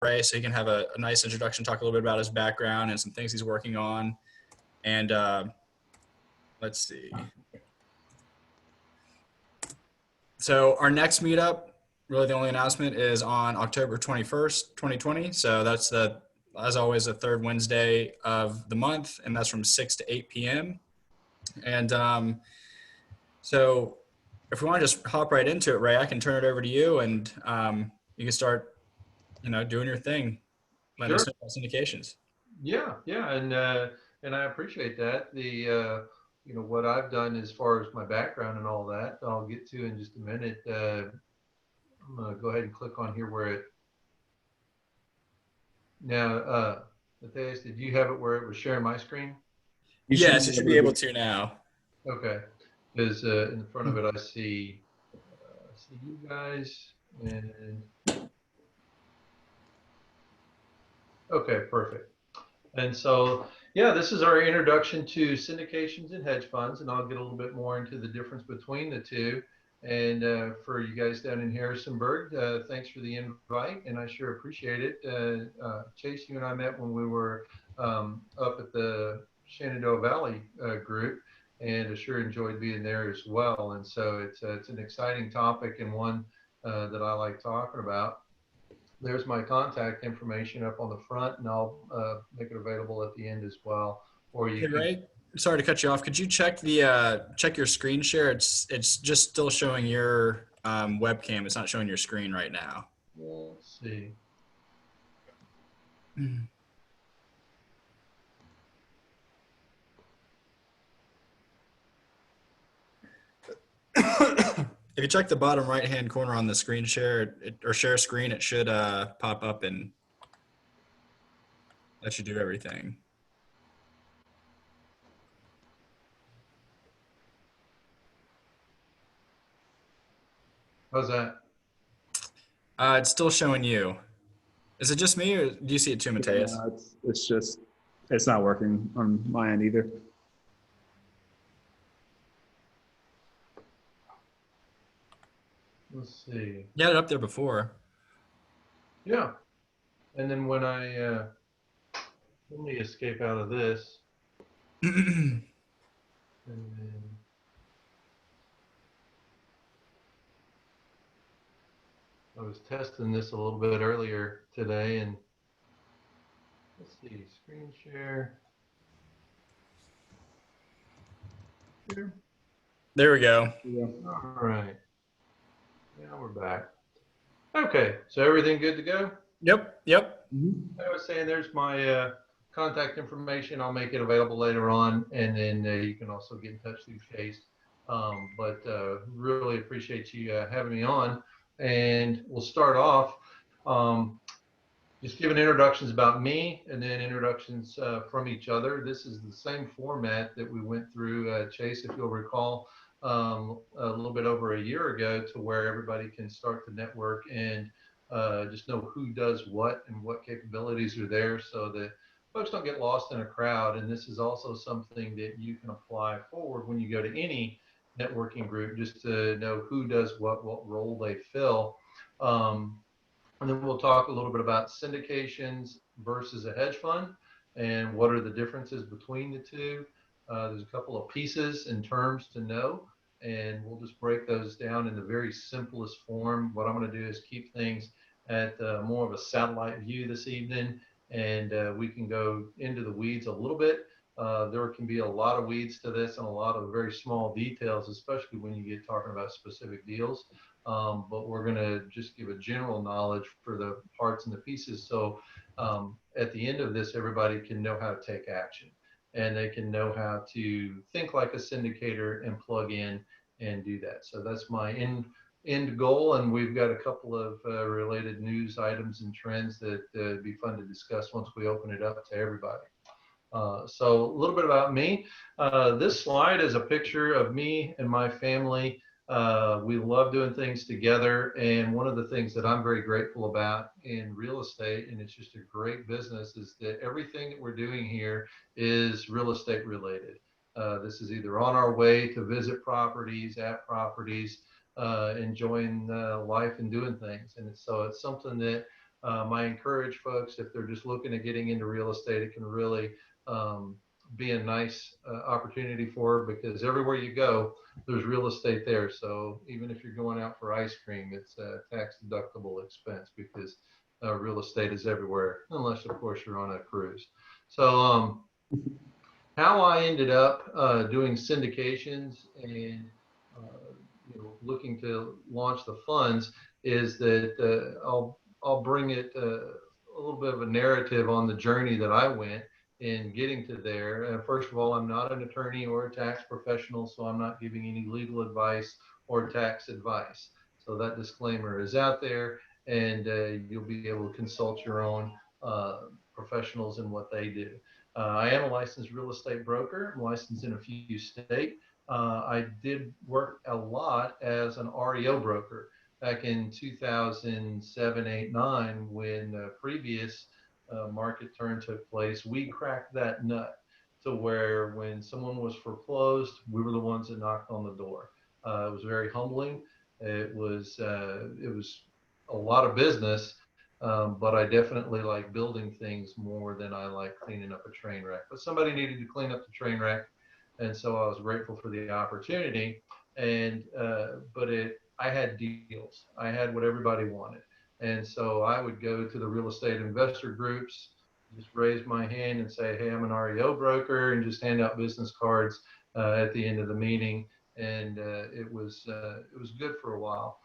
Ray so he can have a nice introduction, talk a little bit about his background and some things he's working on. And let's see. So our next meetup, really the only announcement, is on October 21st, 2020. So that's as always, the third Wednesday of the month, and that's from 6 to 8 p.m. And so if we want to just hop right into it, Ray, I can turn it over to you, and you can start, doing your thing. Let us know about syndications. Yeah, and I appreciate that. What I've done as far as my background and all that, I'll get to in just a minute. I'm gonna go ahead and click on here where it now. Matthias, did you have it where it was sharing my screen? Yes, you should be able to now. Okay, because in front of it I see you guys and okay, perfect. And so, yeah, this is our introduction to syndications and hedge funds, and I'll get a little bit more into the difference between the two. And for you guys down in Harrisonburg, thanks for the invite, and I sure appreciate it. Chase, you and I met when we were up at the Shenandoah Valley group, and I sure enjoyed being there as well. And so it's an exciting topic and one that I like talking about. There's my contact information up on the front, and I'll make it available at the end as well. Or you Hey, Ray, sorry to cut you off. Could you check check your screen share? It's just still showing your webcam. It's not showing your screen right now. Let's see. If you check the bottom right-hand corner on the screen share or share screen, it should pop up and let you do everything. How's that? It's still showing you. Is it just me, or do you see it too, Matthias? Yeah, it's not working on my end either. Let's see. You had it up there before. Yeah. And then when let me escape out of this. And then I was testing this a little bit earlier today, and let's see, screen share. There we go. All right. Now we're back. Okay, so everything good to go? Yep. I was saying there's my contact information. I'll make it available later on, and then you can also get in touch through Chase. But really appreciate you having me on, and we'll start off just giving introductions about me and then introductions from each other. This is the same format that we went through, Chase, if you'll recall, a little bit over a year ago, to where everybody can start to network and just know who does what and what capabilities are there, so that folks don't get lost in a crowd. And this is also something that you can apply forward when you go to any networking group, just to know who does what role they fill. And then we'll talk a little bit about syndications versus a hedge fund and what are the differences between the two. There's a couple of pieces and terms to know, and we'll just break those down in the very simplest form. What I'm going to do is keep things at more of a satellite view this evening, and we can go into the weeds a little bit. There can be a lot of weeds to this and a lot of very small details, especially when you get talking about specific deals. But we're going to just give a general knowledge for the parts and the pieces. So at the end of this, everybody can know how to take action, and they can know how to think like a syndicator and plug in and do that. So that's my end goal. And we've got a couple of related news items and trends that would be fun to discuss once we open it up to everybody. So a little bit about me. This slide is a picture of me and my family. We love doing things together, and one of the things that I'm very grateful about in real estate, and it's just a great business, is that everything that we're doing here is real estate related. This is either on our way to visit properties, at properties, enjoying life and doing things. And so it's something that I encourage folks, if they're just looking at getting into real estate, it can really be a nice opportunity for, because everywhere you go, there's real estate there. So even if you're going out for ice cream, it's a tax deductible expense, because real estate is everywhere, unless of course you're on a cruise. So how I ended up doing syndications and looking to launch the funds is that I'll bring it a little bit of a narrative on the journey that I went in getting to there. First of all, I'm not an attorney or a tax professional, so I'm not giving any legal advice or tax advice. So that disclaimer is out there, and you'll be able to consult your own professionals and what they do. I am a licensed real estate broker. I'm licensed in a few states. I did work a lot as an REO broker back in 2007, 8, 9, when the previous market turn took place. We cracked that nut to where when someone was foreclosed, we were the ones that knocked on the door. It was very humbling. It was a lot of business, but I definitely like building things more than I like cleaning up a train wreck. But somebody needed to clean up the train wreck, and so I was grateful for the opportunity. And I had deals. I had what everybody wanted, and so I would go to the real estate investor groups, just raise my hand and say, "Hey, I'm an REO broker," and just hand out business cards at the end of the meeting. And it was good for a while.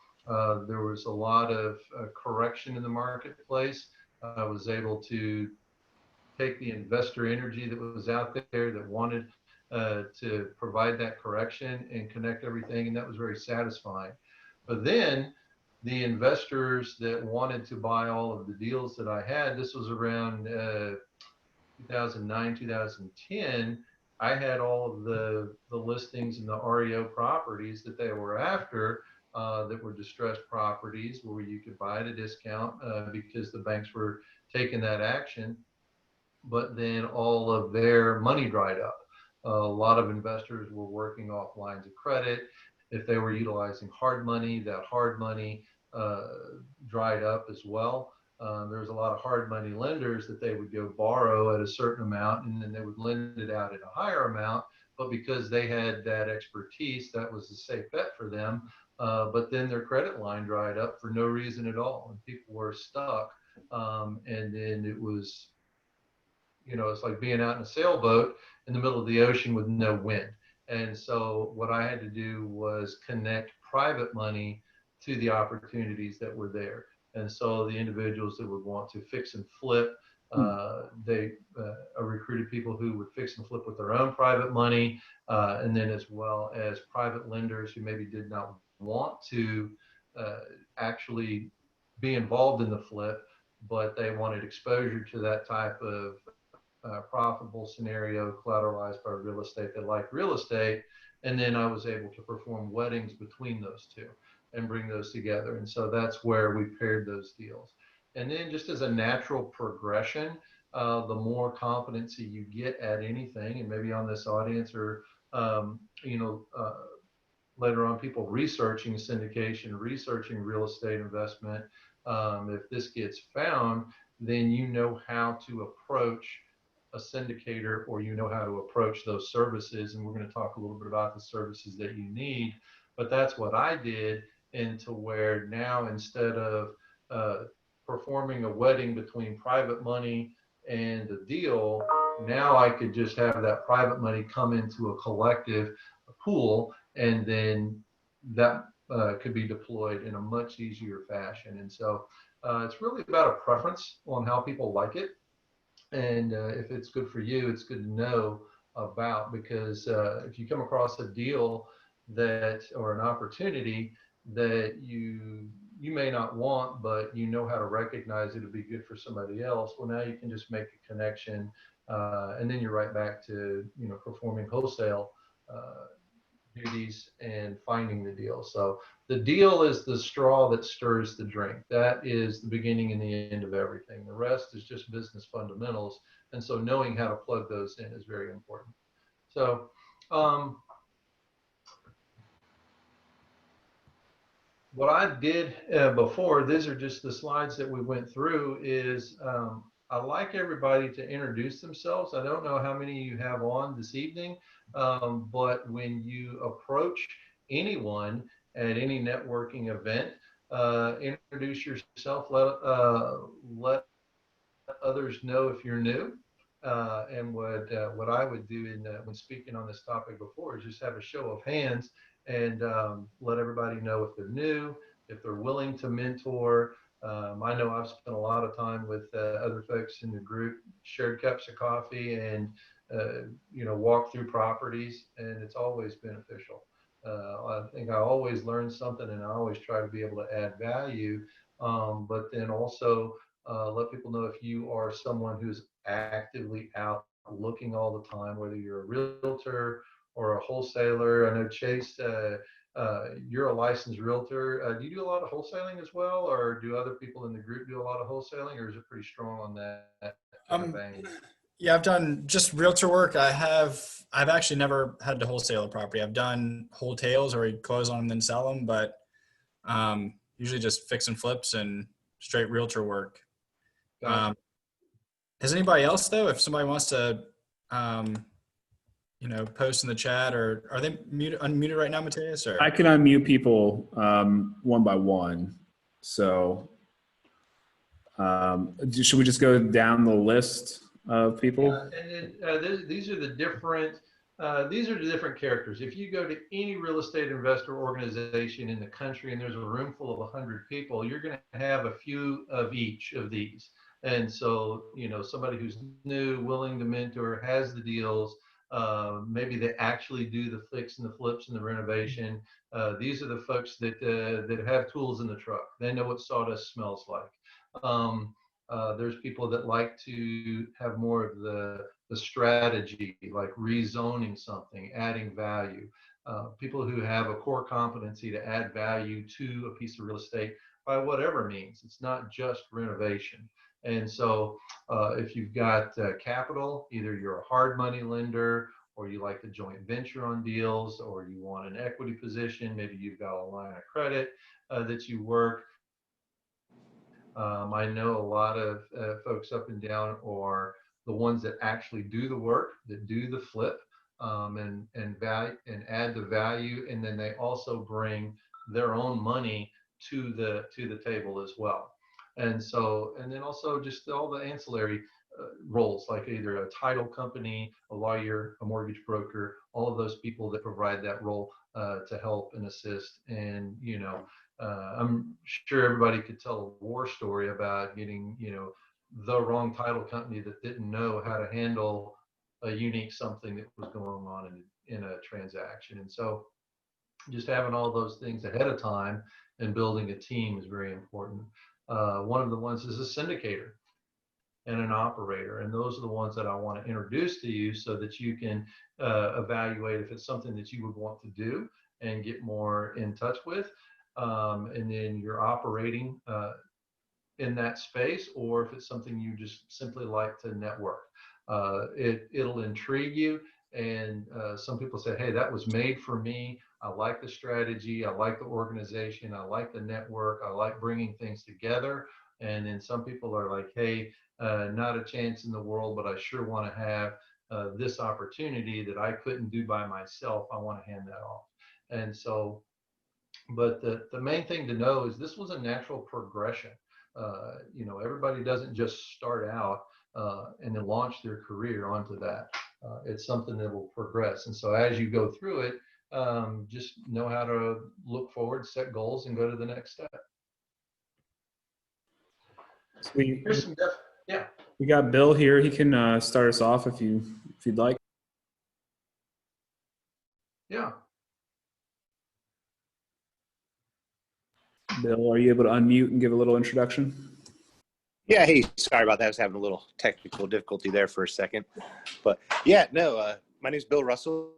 There was a lot of correction in the marketplace. I was able to take the investor energy that was out there that wanted to provide that correction and connect everything, and that was very satisfying. But then the investors that wanted to buy all of the deals that I had, this was around 2009, 2010, I had all of the listings and the REO properties that they were after that were distressed properties where you could buy at a discount because the banks were taking that action. But then all of their money dried up. A lot of investors were working off lines of credit. If they were utilizing hard money, that hard money dried up as well. There's a lot of hard money lenders that they would go borrow at a certain amount, and then they would lend it out at a higher amount. But because they had that expertise, that was a safe bet for them. But then their credit line dried up for no reason at all, and people were stuck. And then it was, it's like being out in a sailboat in the middle of the ocean with no wind. And so what I had to do was connect private money to the opportunities that were there. And so the individuals that would want to fix and flip, they recruited people who would fix and flip with their own private money, and then as well as private lenders who maybe did not want to actually be involved in the flip, but they wanted exposure to that type of profitable scenario collateralized by real estate. They like real estate. And then I was able to perform weddings between those two and bring those together. And so that's where we paired those deals. And then just as a natural progression, the more competency you get at anything, and maybe on this audience or, later on people researching syndication, researching real estate investment, if this gets found, then you know how to approach a syndicator, or you know how to approach those services. And we're going to talk a little bit about the services that you need, but that's what I did. Into where now, instead of performing a wedding between private money and a deal, now I could just have that private money come into a collective pool, and then that could be deployed in a much easier fashion. And so it's really about a preference on how people like it. And if it's good for you, it's good to know about, because if you come across a deal that, or an opportunity that you may not want, but you know how to recognize it would be good for somebody else, well, now you can just make a connection, and then you're right back to performing wholesale duties and finding the deal. So the deal is the straw that stirs the drink. That is the beginning and the end of everything. The rest is just business fundamentals. And so knowing how to plug those in is very important. So what I did before, these are just the slides that we went through, is I like everybody to introduce themselves. I don't know how many you have on this evening, but when you approach anyone at any networking event, introduce yourself, let others know if you're new. And what I would do when speaking on this topic before is just have a show of hands and let everybody know if they're new, if they're willing to mentor. I know I've spent a lot of time with other folks in the group, shared cups of coffee, and walk through properties, and it's always beneficial. I think I always learn something, and I always try to be able to add value. But then also let people know if you are someone who's actively out looking all the time, whether you're a realtor or a wholesaler. I know Chase, you're a licensed realtor. Do you do a lot of wholesaling as well, or do other people in the group do a lot of wholesaling, or is it pretty strong on that kind of Um, angle? yeah, I've done just realtor work. I've actually never had to wholesale a property. I've done wholesales where we close on them then sell them, but usually just fix and flips and straight realtor work. Gotcha. Um, has anybody else though, if somebody wants to, um, post in the chat, or are they unmuted right now, Mateus? Or I can unmute people one by one. So should we just go down the list of people? Yeah, and then these are the different characters. If you go to any real estate investor organization in the country and there's a room full of 100 people, you're going to have a few of each of these. And so, somebody who's new, willing to mentor, has the deals, maybe they actually do the fix and the flips and the renovation. These are the folks that have tools in the truck. They know what sawdust smells like. There's people that like to have more of the strategy, like rezoning something, adding value. People who have a core competency to add value to a piece of real estate by whatever means. It's not just renovation. And so if you've got capital, either you're a hard money lender, or you like to joint venture on deals, or you want an equity position, maybe you've got a line of credit that you work. I know a lot of folks up and down are the ones that actually do the work, that do the flip, and value and add the value, and then they also bring their own money to the table as well. And so, and then also just all the ancillary roles, like either a title company, a lawyer, a mortgage broker, all of those people that provide that role to help and assist. And I'm sure everybody could tell a war story about getting, the wrong title company that didn't know how to handle a unique something that was going on in a transaction. And so just having all those things ahead of time and building a team is very important. One of the ones is a syndicator and an operator. And those are the ones that I want to introduce to you so that you can evaluate if it's something that you would want to do and get more in touch with. And then you're operating in that space, or if it's something you just simply like to network. It'll intrigue you. And some people say, hey, that was made for me. I like the strategy. I like the organization. I like the network. I like bringing things together. And then some people are like, hey, not a chance in the world, but I sure want to have this opportunity that I couldn't do by myself. I want to hand that off. And so, but the main thing to know is this was a natural progression. Everybody doesn't just start out and then launch their career onto that. It's something that will progress. And so as you go through it, just know how to look forward, set goals, and go to the next step. So Here's some yeah. we got Bill here. He can start us off if you'd like. Yeah. Bill, are you able to unmute and give a little introduction? Yeah, hey, sorry about that. I was having a little technical difficulty there for a second. But yeah, no, my name is Bill Russell,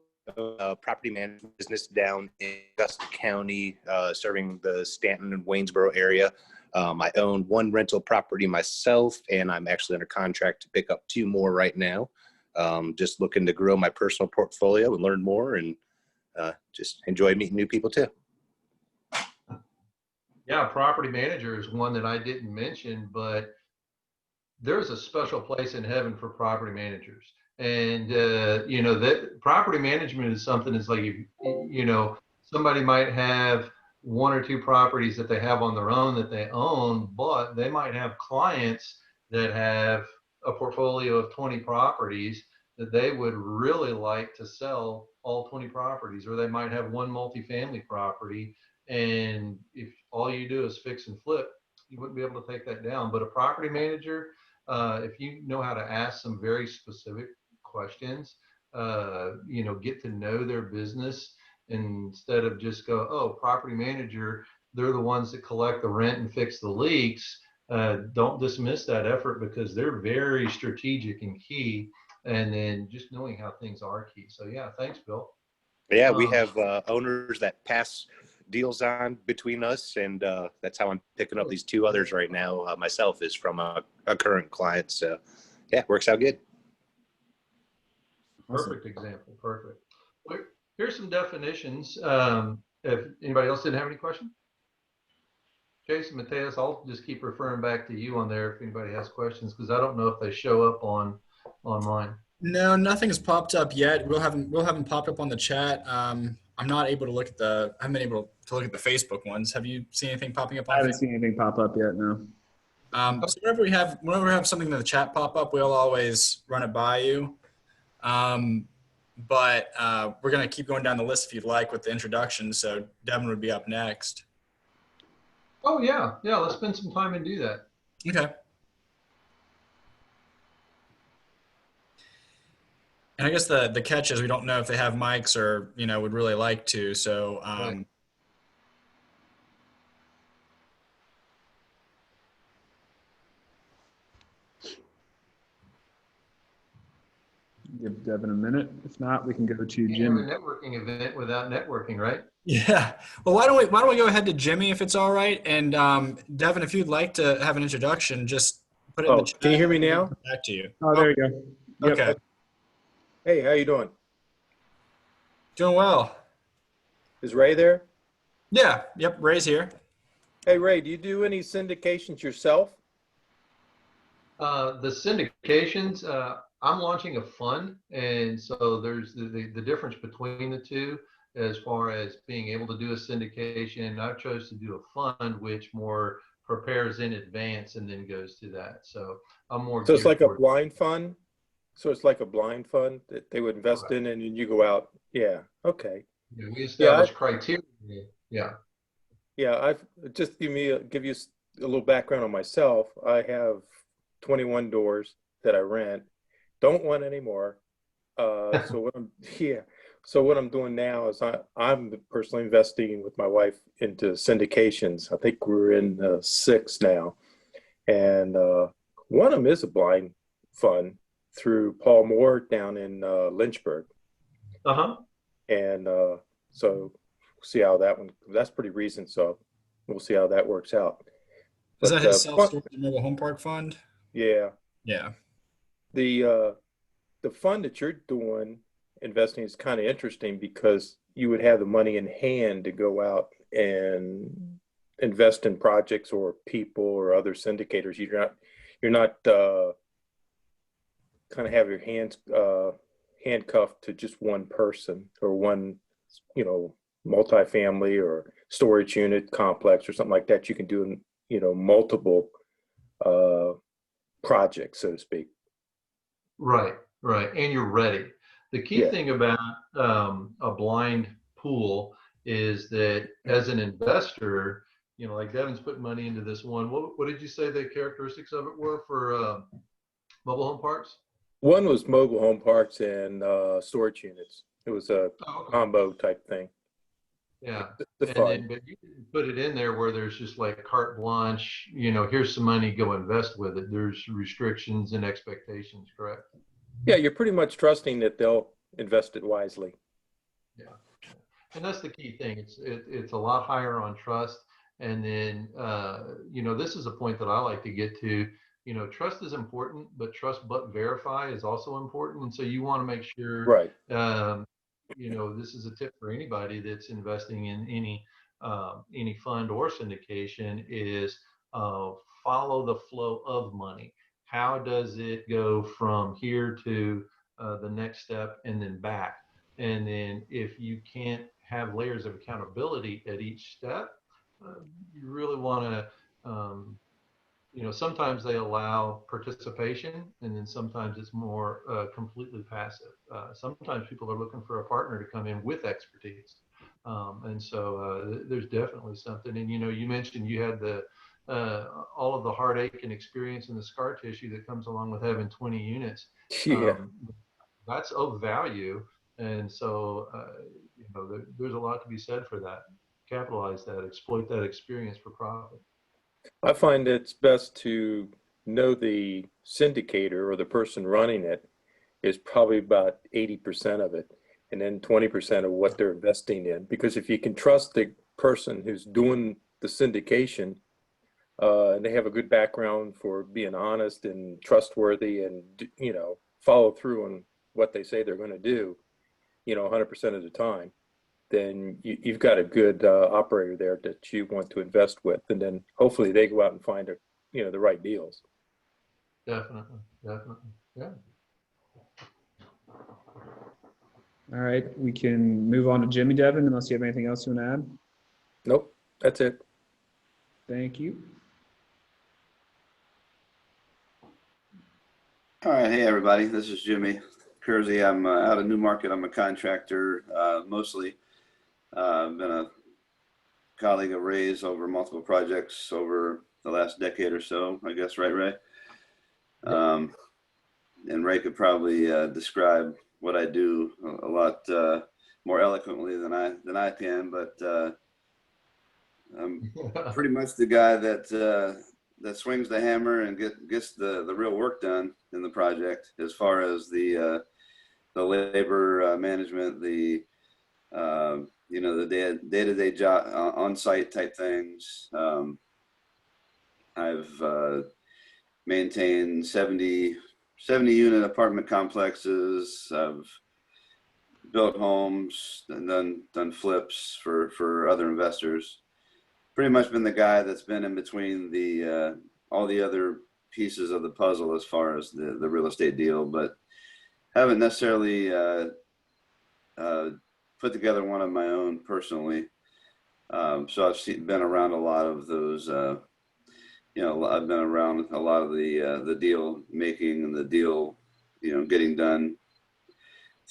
property management business down in Augusta County, serving the Stanton and Waynesboro area. I own one rental property myself, and I'm actually under contract to pick up 2 more right now. Just looking to grow my personal portfolio and learn more, and just enjoy meeting new people too. Yeah, property manager is one that I didn't mention, but there's a special place in heaven for property managers. And, that property management is something that's like, somebody might have one or two properties that they have on their own that they own, but they might have clients that have a portfolio of 20 properties that they would really like to sell all 20 properties, or they might have one multifamily property. And if all you do is fix and flip, you wouldn't be able to take that down. But a property manager, if you know how to ask some very specific questions, get to know their business instead of just go, oh, property manager, they're the ones that collect the rent and fix the leaks. Don't dismiss that effort because they're very strategic and key. And then just knowing how things are key. So yeah, thanks, Bill. Yeah, we have owners that pass deals on between us, and that's how I'm picking up these two others right now. Myself is from a current client, so yeah, works out good. Perfect example. Perfect. Well, here's some definitions. If anybody else didn't have any questions, Jason, Mateus, I'll just keep referring back to you on there if anybody has questions, because I don't know if they show up online. No, nothing has popped up yet. We'll have them popped up on the chat. I'm not able to look at I haven't been able to look at the Facebook ones. Have you seen anything popping up on I haven't Facebook? seen anything pop up yet. No. So whenever we have something in the chat pop up, we'll always run it by you. But we're gonna keep going down the list if you'd like with the introduction. So Devin would be up next. Oh yeah, let's spend some time and do that. Okay. And I guess the catch is we don't know if they have mics or would really like to. So Right. Give Devin a minute. If not, we can go to You have a Jim. networking event without networking, right? Yeah. Well, why don't we go ahead to Jimmy if it's all right, and Devin, if you'd like to have an introduction, just put it in the chat. Can you hear me now? Back to you. Oh, there you go. Yep. Okay. Hey, how you doing? Doing well. Is Ray there? Yeah. Yep. Ray's here. Hey, Ray, do you do any syndications yourself? The syndications, I'm launching a fund, and so there's the difference between the two as far as being able to do a syndication. I chose to do a fund which more prepares in advance and then goes to that. So I'm more. So it's like a geared blind fund? So it's like a blind fund that they would invest in and then you go out. Yeah. Okay. towards- we establish criteria. Yeah. Yeah. I've just give you a little background on myself. I have 21 doors that I rent. Don't want any more. So what I'm doing now is I'm personally investing with my wife into syndications. I think we're in 6 now, and one of them is a blind fund through Paul Moore down in Lynchburg, and so see how that one. That's pretty recent, so we'll see how that works out. Is But, that his self-storage mobile home park fund? Yeah. Yeah. The fund that you're doing investing is kind of interesting because you would have the money in hand to go out and invest in projects or people or other syndicators. You're not kind of have your hands handcuffed to just one person or one, multifamily or storage unit complex or something like that. You can do, multiple projects, so to speak. Right. And you're ready. The key thing about a blind pool is that as an investor, like Devin's putting money into this one. What did you say the characteristics of it were for mobile home parks? One was mobile home parks and storage units. It was a combo type thing. Yeah. The And fund. then, but you can put it in there where there's just like carte blanche, here's some money, go invest with it. There's restrictions and expectations, correct? Yeah, you're pretty much trusting that they'll invest it wisely. Yeah. And that's the key thing. It's a lot higher on trust. And then, this is a point that I like to get to. Trust is important, but trust but verify is also important. And so you want to make sure, Right. this is a tip for anybody that's investing in any any fund or syndication is follow the flow of money. How does it go from here to the next step and then back? And then if you can't have layers of accountability at each step, you really want to, sometimes they allow participation, and then sometimes it's more completely passive. Sometimes people are looking for a partner to come in with expertise. And so there's definitely something. And, you mentioned you had all of the heartache and experience and the scar tissue that comes along with having 20 units. Yeah. That's of value. And so, there's a lot to be said for that. Capitalize that, exploit that experience for profit. I find it's best to know the syndicator or the person running it is probably about 80% of it, and then 20% of what they're investing in. Because if you can trust the person who's doing the syndication, and they have a good background for being honest and trustworthy and, follow through on what they say they're going to do, 100% of the time, then you've got a good operator there that you want to invest with. And then hopefully they go out and find, the right deals. Definitely. Yeah. All right, we can move on to Jimmy Devin unless you have anything else you want to add. Nope, that's it. Thank you. All right. Hey, everybody. This is Jimmy Kersey. I'm out of Newmarket. I'm a contractor mostly. I've been a colleague of Ray's over multiple projects over the last decade or so, I guess, right, Ray? And Ray could probably describe what I do a lot more eloquently than I can, but I'm pretty much the guy that swings the hammer and gets the real work done in the project, as far as the labor management, the day-to-day job on-site type things. I've maintained 70 unit apartment complexes. I've built homes and done flips for other investors. Pretty much been the guy that's been in between all the other pieces of the puzzle as far as the real estate deal, but haven't necessarily put together one of my own personally. So I've been around a lot of those. I've been around a lot of the deal making and the deal, getting done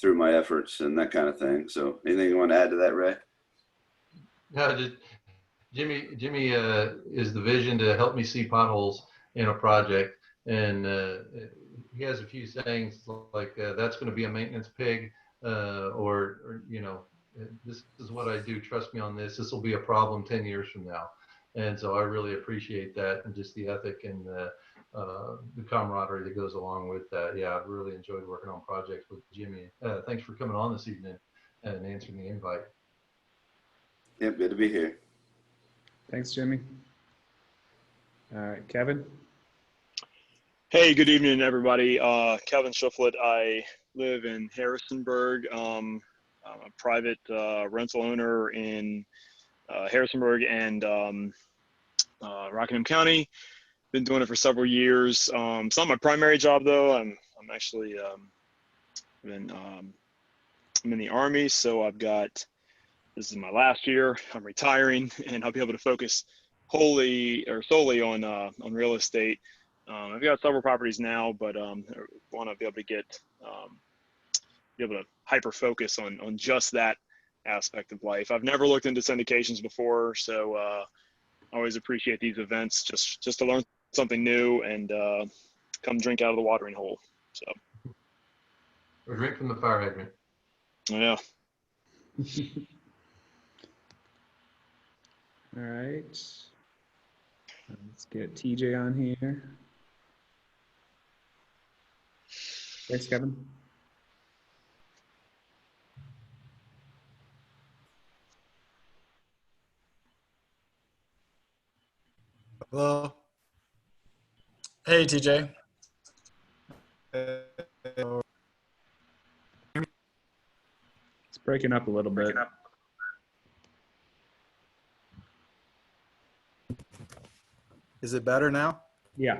through my efforts and that kind of thing. So anything you want to add to that, Ray? No, just Jimmy is the vision to help me see potholes in a project. And he has a few sayings like, that's going to be a maintenance pig, or this is what I do. Trust me on this. This will be a problem 10 years from now. And so I really appreciate that, and just the ethic and the camaraderie that goes along with that. Yeah, I've really enjoyed working on projects with Jimmy. Thanks for coming on this evening and answering the invite. Yep, good to be here. Thanks, Jimmy. All right, Kevin. Hey, good evening, everybody. Kevin Schifflet. I live in Harrisonburg. I'm a private rental owner in Harrisonburg and Rockingham County. Been doing it for several years. It's not my primary job, though. I'm actually I'm in the Army, so this is my last year. I'm retiring, and I'll be able to focus solely on real estate. I've got several properties now, but I want to be able to hyper focus on just that aspect of life. I've never looked into syndications before, so I always appreciate these events just to learn something new and come drink out of the watering hole. So, Or drink from the fire hydrant. Yeah. All right. Let's get TJ on here. Thanks, Kevin. Hello. Hey, TJ. It's breaking up a little bit. Is it better now? Yeah.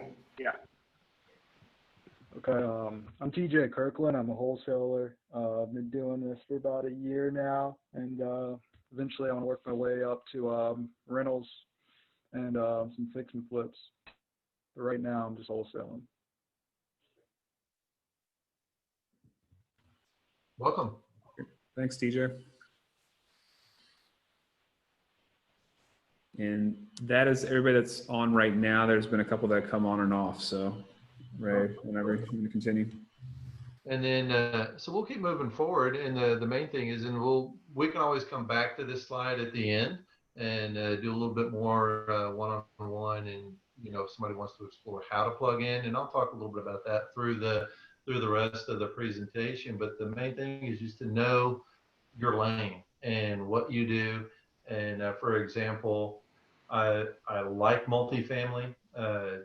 Okay, I'm TJ Kirkland. I'm a wholesaler. I've been doing this for about a year now, and eventually I want to work my way up to rentals and some fix and flips. But right now I'm just wholesaling. Welcome. Thanks, TJ. And that is everybody that's on right now. There's been a couple that come on and off. So, Ray, whenever you want to continue. And then, so we'll keep moving forward. And the main thing is, and we can always come back to this slide at the end and do a little bit more one-on-one. And if somebody wants to explore how to plug in, and I'll talk a little bit about that through the rest of the presentation. But the main thing is just to know your lane and what you do. And for example, I like multifamily.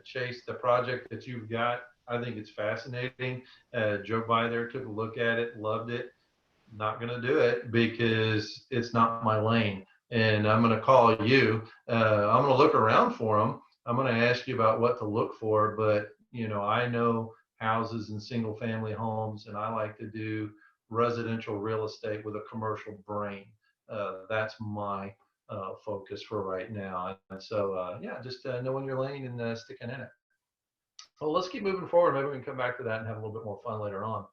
Chase, the project that you've got, I think it's fascinating. Drove by there, took a look at it, loved it. Not going to do it because it's not my lane. And I'm going to call you. I'm going to look around for them. I'm going to ask you about what to look for. But, I know houses and single family homes, and I like to do residential real estate with a commercial brain. That's my focus for right now. And so, just knowing your lane and sticking in it. Well, let's keep moving forward. Maybe we can come back to that and have a little bit more fun later on.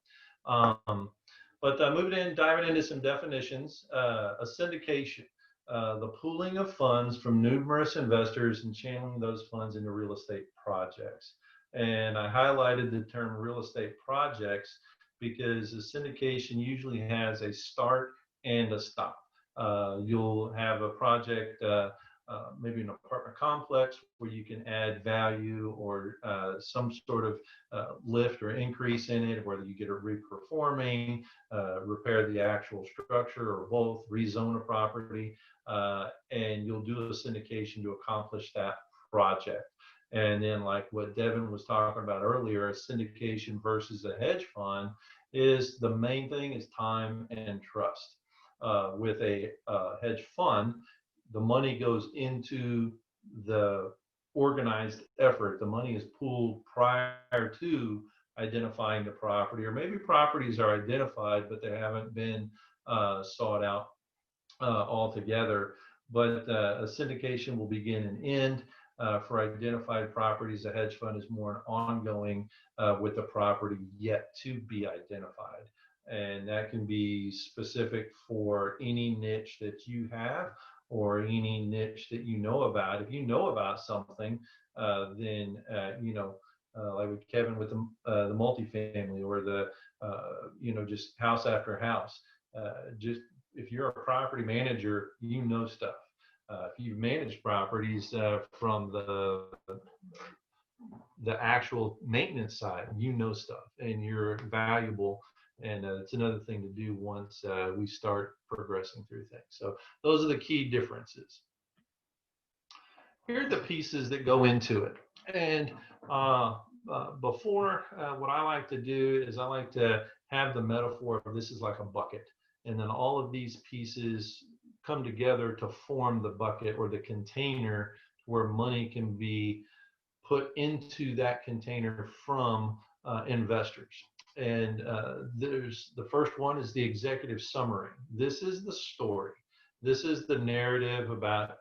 But diving into some definitions, a syndication, the pooling of funds from numerous investors and channeling those funds into real estate projects. And I highlighted the term real estate projects because a syndication usually has a start and a stop. You'll have a project, maybe an apartment complex where you can add value or some sort of lift or increase in it, whether you get it reperforming, repair the actual structure, or both, rezone a property, and you'll do a syndication to accomplish that project. And then, like what Devin was talking about earlier, a syndication versus a hedge fund is the main thing is time and trust. With a hedge fund, the money goes into the organized effort. The money is pooled prior to identifying the property, or maybe properties are identified, but they haven't been sought out altogether. But a syndication will begin and end. For identified properties, a hedge fund is more an ongoing with the property yet to be identified. And that can be specific for any niche that you have or any niche that you know about. If you know about something, then, like with Kevin with the multifamily or the, just house after house, just if you're a property manager, you know stuff. If you've managed properties from the actual maintenance side, you know stuff and you're valuable. And it's another thing to do once we start progressing through things. So those are the key differences. Here are the pieces that go into it. And before, what I like to do is I like to have the metaphor of this is like a bucket. And then all of these pieces come together to form the bucket or the container where money can be put into that container from investors. And there's the first one is the executive summary. This is the story. This is the narrative about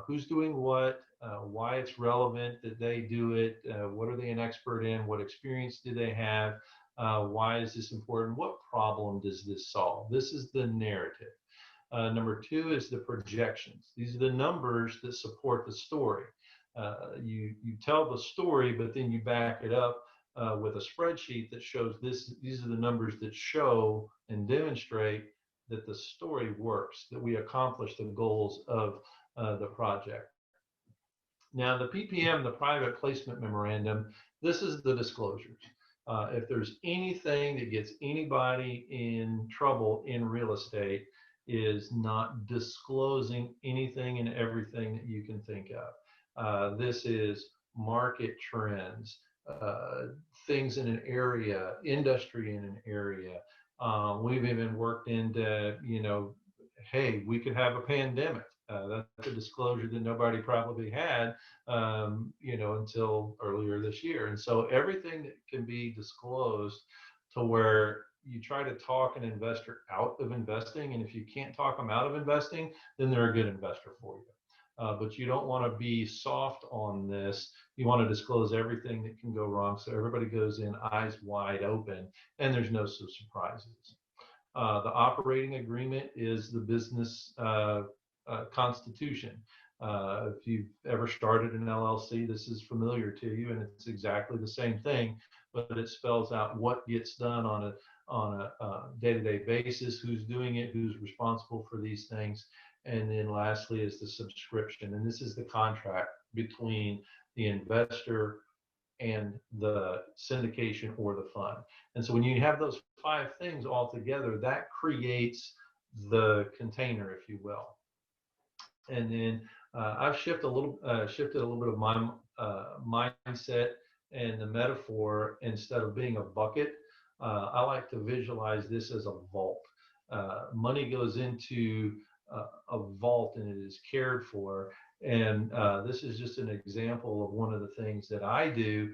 who's doing what, why it's relevant that they do it, what are they an expert in, what experience do they have, why is this important, what problem does this solve? This is the narrative. Number two is the projections. These are the numbers that support the story. You tell the story, but then you back it up with a spreadsheet that shows these are the numbers that show and demonstrate that the story works, that we accomplish the goals of the project. Now, the PPM, the private placement memorandum, this is the disclosures. If there's anything that gets anybody in trouble in real estate, is not disclosing anything and everything that you can think of. This is market trends, things in an area, industry in an area. We've even worked into, hey, we could have a pandemic. That's a disclosure that nobody probably had, until earlier this year. And so everything that can be disclosed to where you try to talk an investor out of investing. And if you can't talk them out of investing, then they're a good investor for you. But you don't want to be soft on this. You want to disclose everything that can go wrong so everybody goes in eyes wide open and there's no surprises. The operating agreement is the business constitution. If you've ever started an LLC, this is familiar to you, and it's exactly the same thing, but it spells out what gets done on a day-to-day basis, who's doing it, who's responsible for these things. And then lastly is the subscription. And this is the contract between the investor and the syndication or the fund. And so when you have those 5 things all together, that creates the container, if you will. And then I've shifted a little bit of my mindset and the metaphor. Instead of being a bucket, I like to visualize this as a vault. Money goes into a vault and it is cared for. And this is just an example of one of the things that I do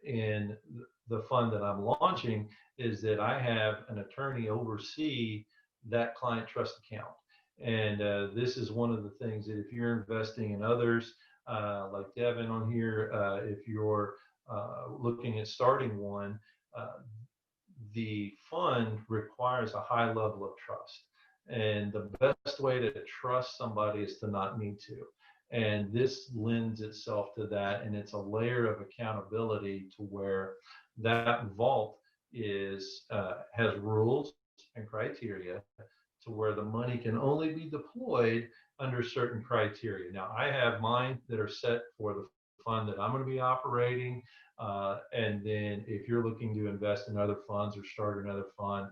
in the fund that I'm launching, is that I have an attorney oversee that client trust account. And this is one of the things that if you're investing in others, like Devin on here, if you're looking at starting one, the fund requires a high level of trust. And the best way to trust somebody is to not need to. And this lends itself to that. And it's a layer of accountability to where that vault has rules and criteria to where the money can only be deployed under certain criteria. Now, I have mine that are set for the fund that I'm going to be operating. And then if you're looking to invest in other funds or start another fund,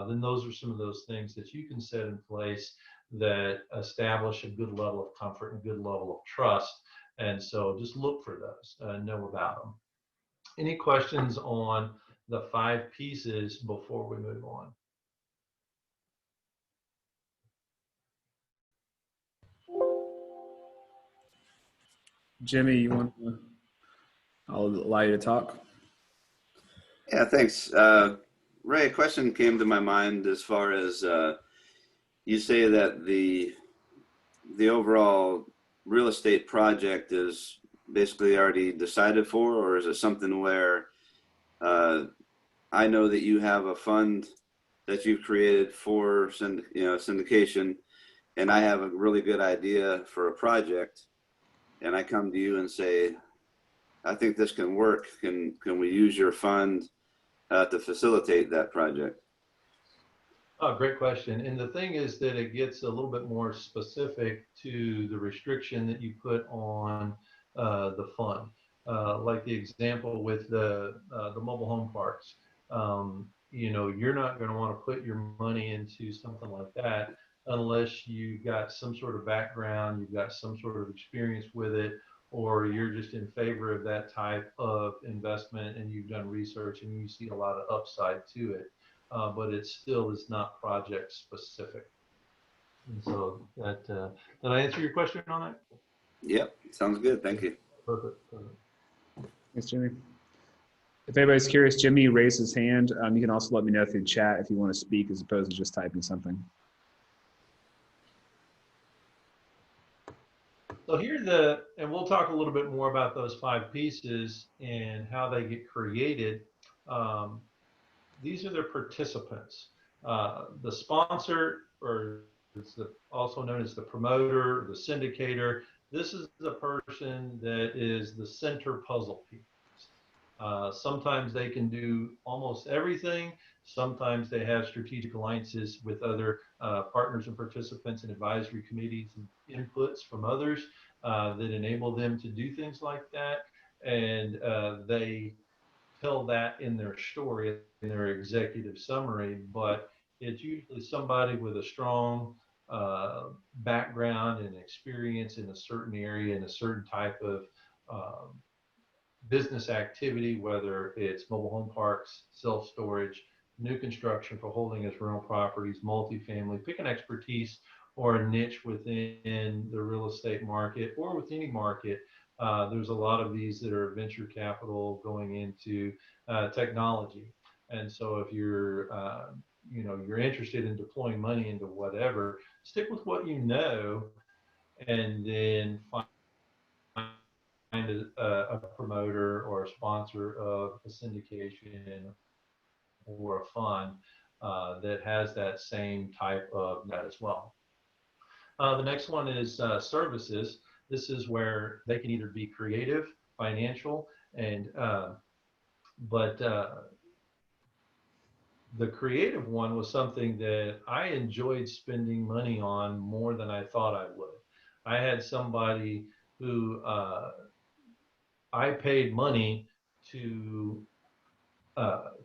then those are some of those things that you can set in place that establish a good level of comfort and a good level of trust. And so just look for those, know about them. Any questions on the 5 pieces before we move on? Jimmy, I'll allow you to talk. Yeah, thanks. Ray, a question came to my mind as far as you say that the overall real estate project is basically already decided for, or is it something where I know that you have a fund that you've created for syndication, and I have a really good idea for a project, and I come to you and say, I think this can work. Can we use your fund to facilitate that project? Oh, great question. And the thing is that it gets a little bit more specific to the restriction that you put on the fund. Like the example with the mobile home parks. You're not going to want to put your money into something like that unless you got some sort of background, you've got some sort of experience with it, or you're just in favor of that type of investment and you've done research and you see a lot of upside to it. But it still is not project specific. And so that, did I answer your question on that? Yep, sounds good. Thank you. Perfect. Thanks, Jimmy. If anybody's curious, Jimmy raised his hand. You can also let me know through chat if you want to speak as opposed to just typing something. So here's and we'll talk a little bit more about those 5 pieces and how they get created. These are the participants. The sponsor, or it's also known as the promoter, the syndicator. This is the person that is the center puzzle piece. Sometimes they can do almost everything. Sometimes they have strategic alliances with other partners and participants and advisory committees and inputs from others that enable them to do things like that. And they tell that in their story, in their executive summary, but it's usually somebody with a strong background and experience in a certain area, in a certain type of business activity, whether it's mobile home parks, self-storage, new construction for holding as rental properties, multifamily, pick an expertise or a niche within the real estate market or with any market. There's a lot of these that are venture capital going into technology. And so if you're, you're interested in deploying money into whatever, stick with what you know, and then find a promoter or a sponsor of a syndication or a fund that has that same type of net as well. The next one is services. This is where they can either be creative, financial, and the creative one was something that I enjoyed spending money on more than I thought I would. I had somebody who I paid money to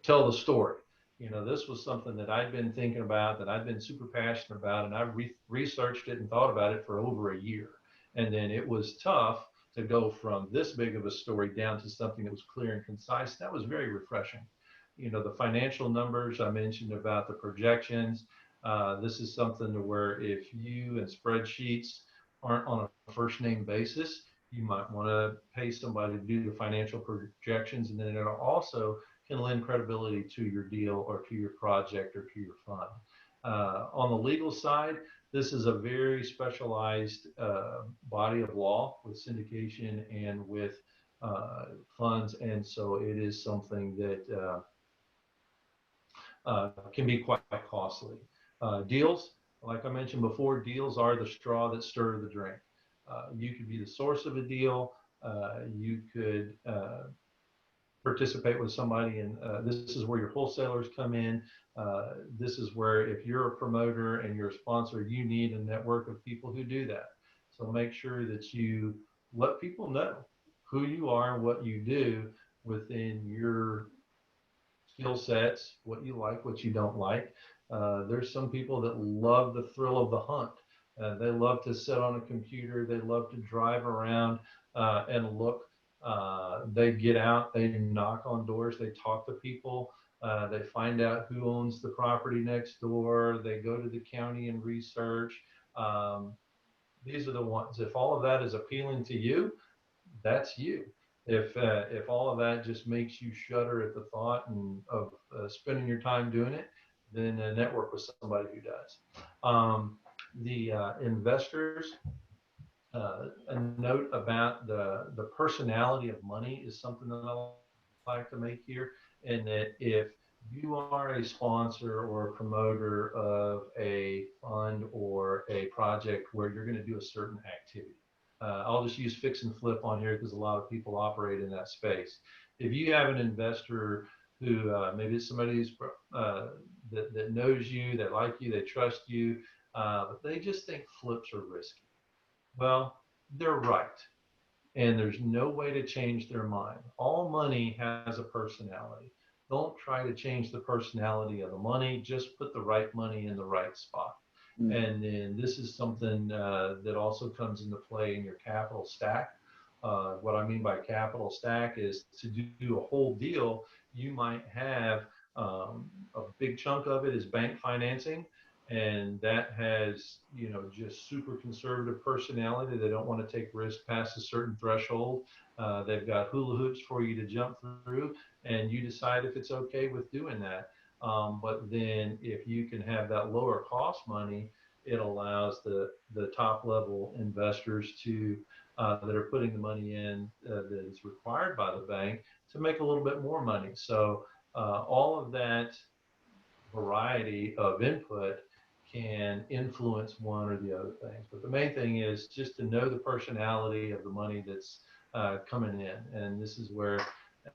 tell the story. This was something that I'd been thinking about, that I'd been super passionate about, and I researched it and thought about it for over a year. And then it was tough to go from this big of a story down to something that was clear and concise. That was very refreshing. The financial numbers I mentioned about the projections, this is something to where if you and spreadsheets aren't on a first name basis, you might want to pay somebody to do the financial projections, and then it also can lend credibility to your deal or to your project or to your fund. On the legal side, this is a very specialized body of law with syndication and with funds, and so it is something that can be quite costly. Deals, like I mentioned before, deals are the straw that stir the drink. You could be the source of a deal. You could participate with somebody, and this is where your wholesalers come in. This is where, if you're a promoter and you're a sponsor, you need a network of people who do that. So make sure that you let people know who you are and what you do within your skill sets, what you like, what you don't like. There's some people that love the thrill of the hunt. They love to sit on a computer. They love to drive around and look. They get out, they knock on doors, they talk to people, they find out who owns the property next door, they go to the county and research. These are the ones. If all of that is appealing to you, that's you. If all of that just makes you shudder at the thought of spending your time doing it, then network with somebody who does. The investors, a note about the personality of money is something that I like to make here, and that if you are a sponsor or a promoter of a fund or a project where you're going to do a certain activity, I'll just use fix and flip on here because a lot of people operate in that space. If you have an investor who maybe it's somebody who's, that knows you, they like you, they trust you, but they just think flips are risky. Well, they're right. And there's no way to change their mind. All money has a personality. Don't try to change the personality of the money. Just put the right money in the right spot. And then this is something that also comes into play in your capital stack. What I mean by capital stack is to do a whole deal, you might have a big chunk of it is bank financing. And that has, just super conservative personality. They don't want to take risk past a certain threshold. They've got hula hoops for you to jump through, and you decide if it's okay with doing that. But then if you can have that lower cost money, it allows the top level investors to that are putting the money in that is required by the bank to make a little bit more money. So all of that variety of input can influence one or the other things. But the main thing is just to know the personality of the money that's coming in. And this is where,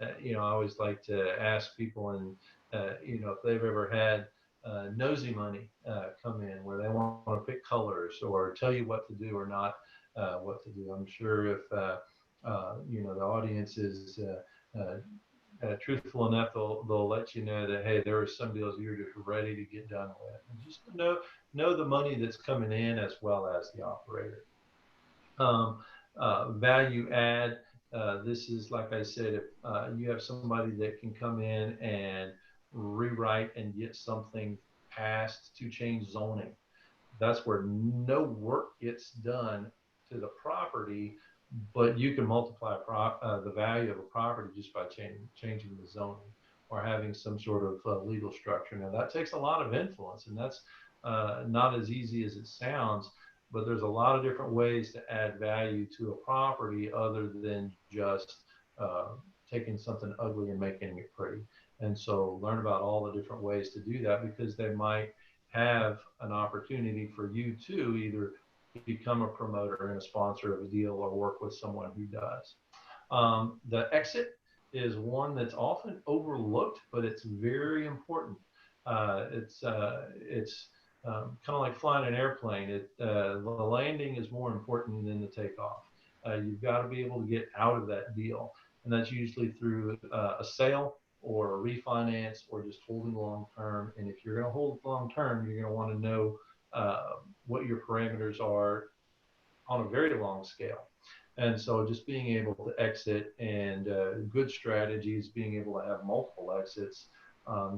I always like to ask people, and, if they've ever had nosy money come in where they want to pick colors or tell you what to do or not what to do. I'm sure if, the audience is truthful enough, they'll let you know that, hey, there are some deals you're just ready to get done with. And just know the money that's coming in as well as the operator. Value add. This is, like I said, if you have somebody that can come in and rewrite and get something passed to change zoning, that's where no work gets done to the property, but you can multiply the value of a property just by changing the zoning or having some sort of legal structure. Now that takes a lot of influence, and that's not as easy as it sounds, but there's a lot of different ways to add value to a property other than just taking something ugly and making it pretty. And so learn about all the different ways to do that, because they might have an opportunity for you to either become a promoter and a sponsor of a deal or work with someone who does. The exit is one that's often overlooked, but it's very important. It's kind of like flying an airplane. The landing is more important than the takeoff. You've got to be able to get out of that deal. And that's usually through a sale or a refinance or just holding long term. And if you're going to hold long term, you're going to want to know what your parameters are on a very long scale. And so just being able to exit and good strategies, being able to have multiple exits,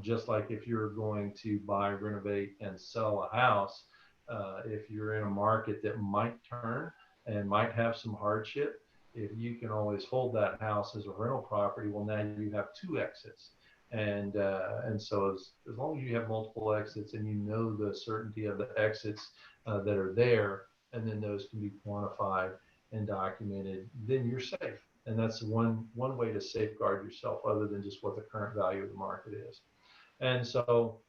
just like if you're going to buy, renovate, and sell a house, if you're in a market that might turn and might have some hardship, if you can always hold that house as a rental property, well, now you have two exits. And so as long as you have multiple exits and you know the certainty of the exits that are there, and then those can be quantified and documented, then you're safe. And that's one way to safeguard yourself other than just what the current value of the market is. And so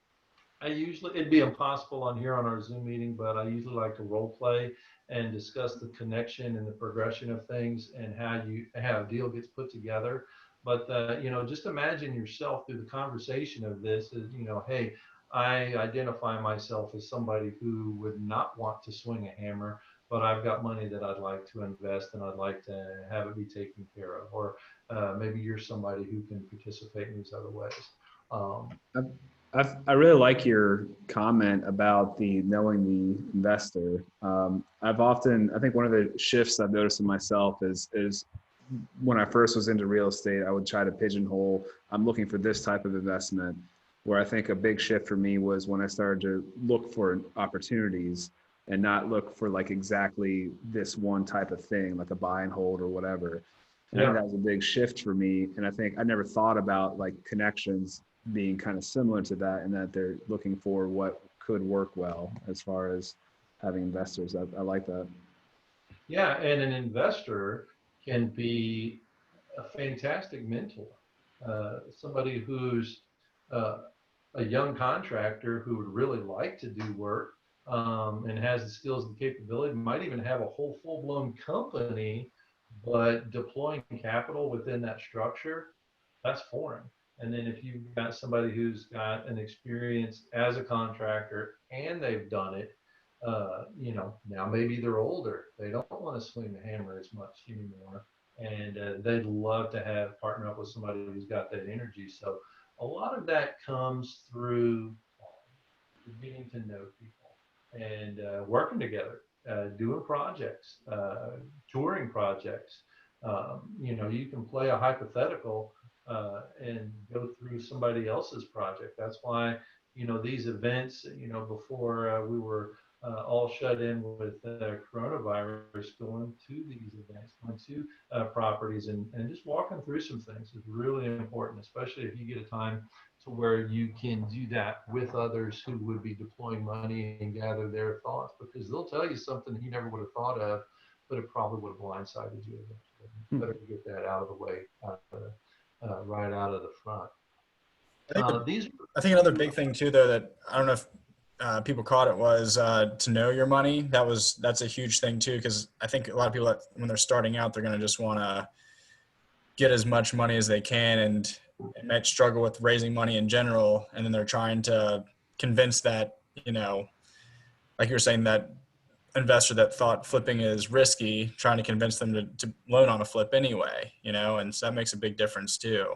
it'd be impossible on here on our Zoom meeting, but I usually like to role play and discuss the connection and the progression of things and how a deal gets put together. But, just imagine yourself through the conversation of this is, hey, I identify myself as somebody who would not want to swing a hammer, but I've got money that I'd like to invest and I'd like to have it be taken care of. Or maybe you're somebody who can participate in these other ways. I really like your comment about knowing the investor. I think one of the shifts I've noticed in myself is when I first was into real estate, I would try to pigeonhole, I'm looking for this type of investment, where I think a big shift for me was when I started to look for opportunities and not look for like exactly this one type of thing, like a buy and hold or whatever. And I think that was a big shift for me. And I think I never thought about like connections being kind of similar to that, and that they're looking for what could work well as far as having investors. I like that. Yeah, and an investor can be a fantastic mentor. Somebody who's a young contractor who would really like to do work and has the skills and capability, might even have a whole full-blown company, but deploying capital within that structure, that's foreign. And then if you've got somebody who's got an experience as a contractor and they've done it, now maybe they're older, they don't want to swing the hammer as much anymore, and they'd love to partner up with somebody who's got that energy. So a lot of that comes through getting to know people and working together, doing projects, touring projects. You can play a hypothetical and go through somebody else's project. That's why, these events, before we were all shut in with coronavirus, going to these events, going to properties and just walking through some things is really important, especially if you get a time to where you can do that with others who would be deploying money and gather their thoughts, because they'll tell you something you never would have thought of, but it probably would have blindsided you eventually. Better get that out of the way, right out of the front. I think another big thing too, though, that I don't know if people caught it, was to know your money. That's a huge thing too, because I think a lot of people when they're starting out, they're going to just want to get as much money as they can, and might struggle with raising money in general. And then they're trying to convince that, like you were saying, that investor that thought flipping is risky, trying to convince them to loan on a flip anyway, and so that makes a big difference too.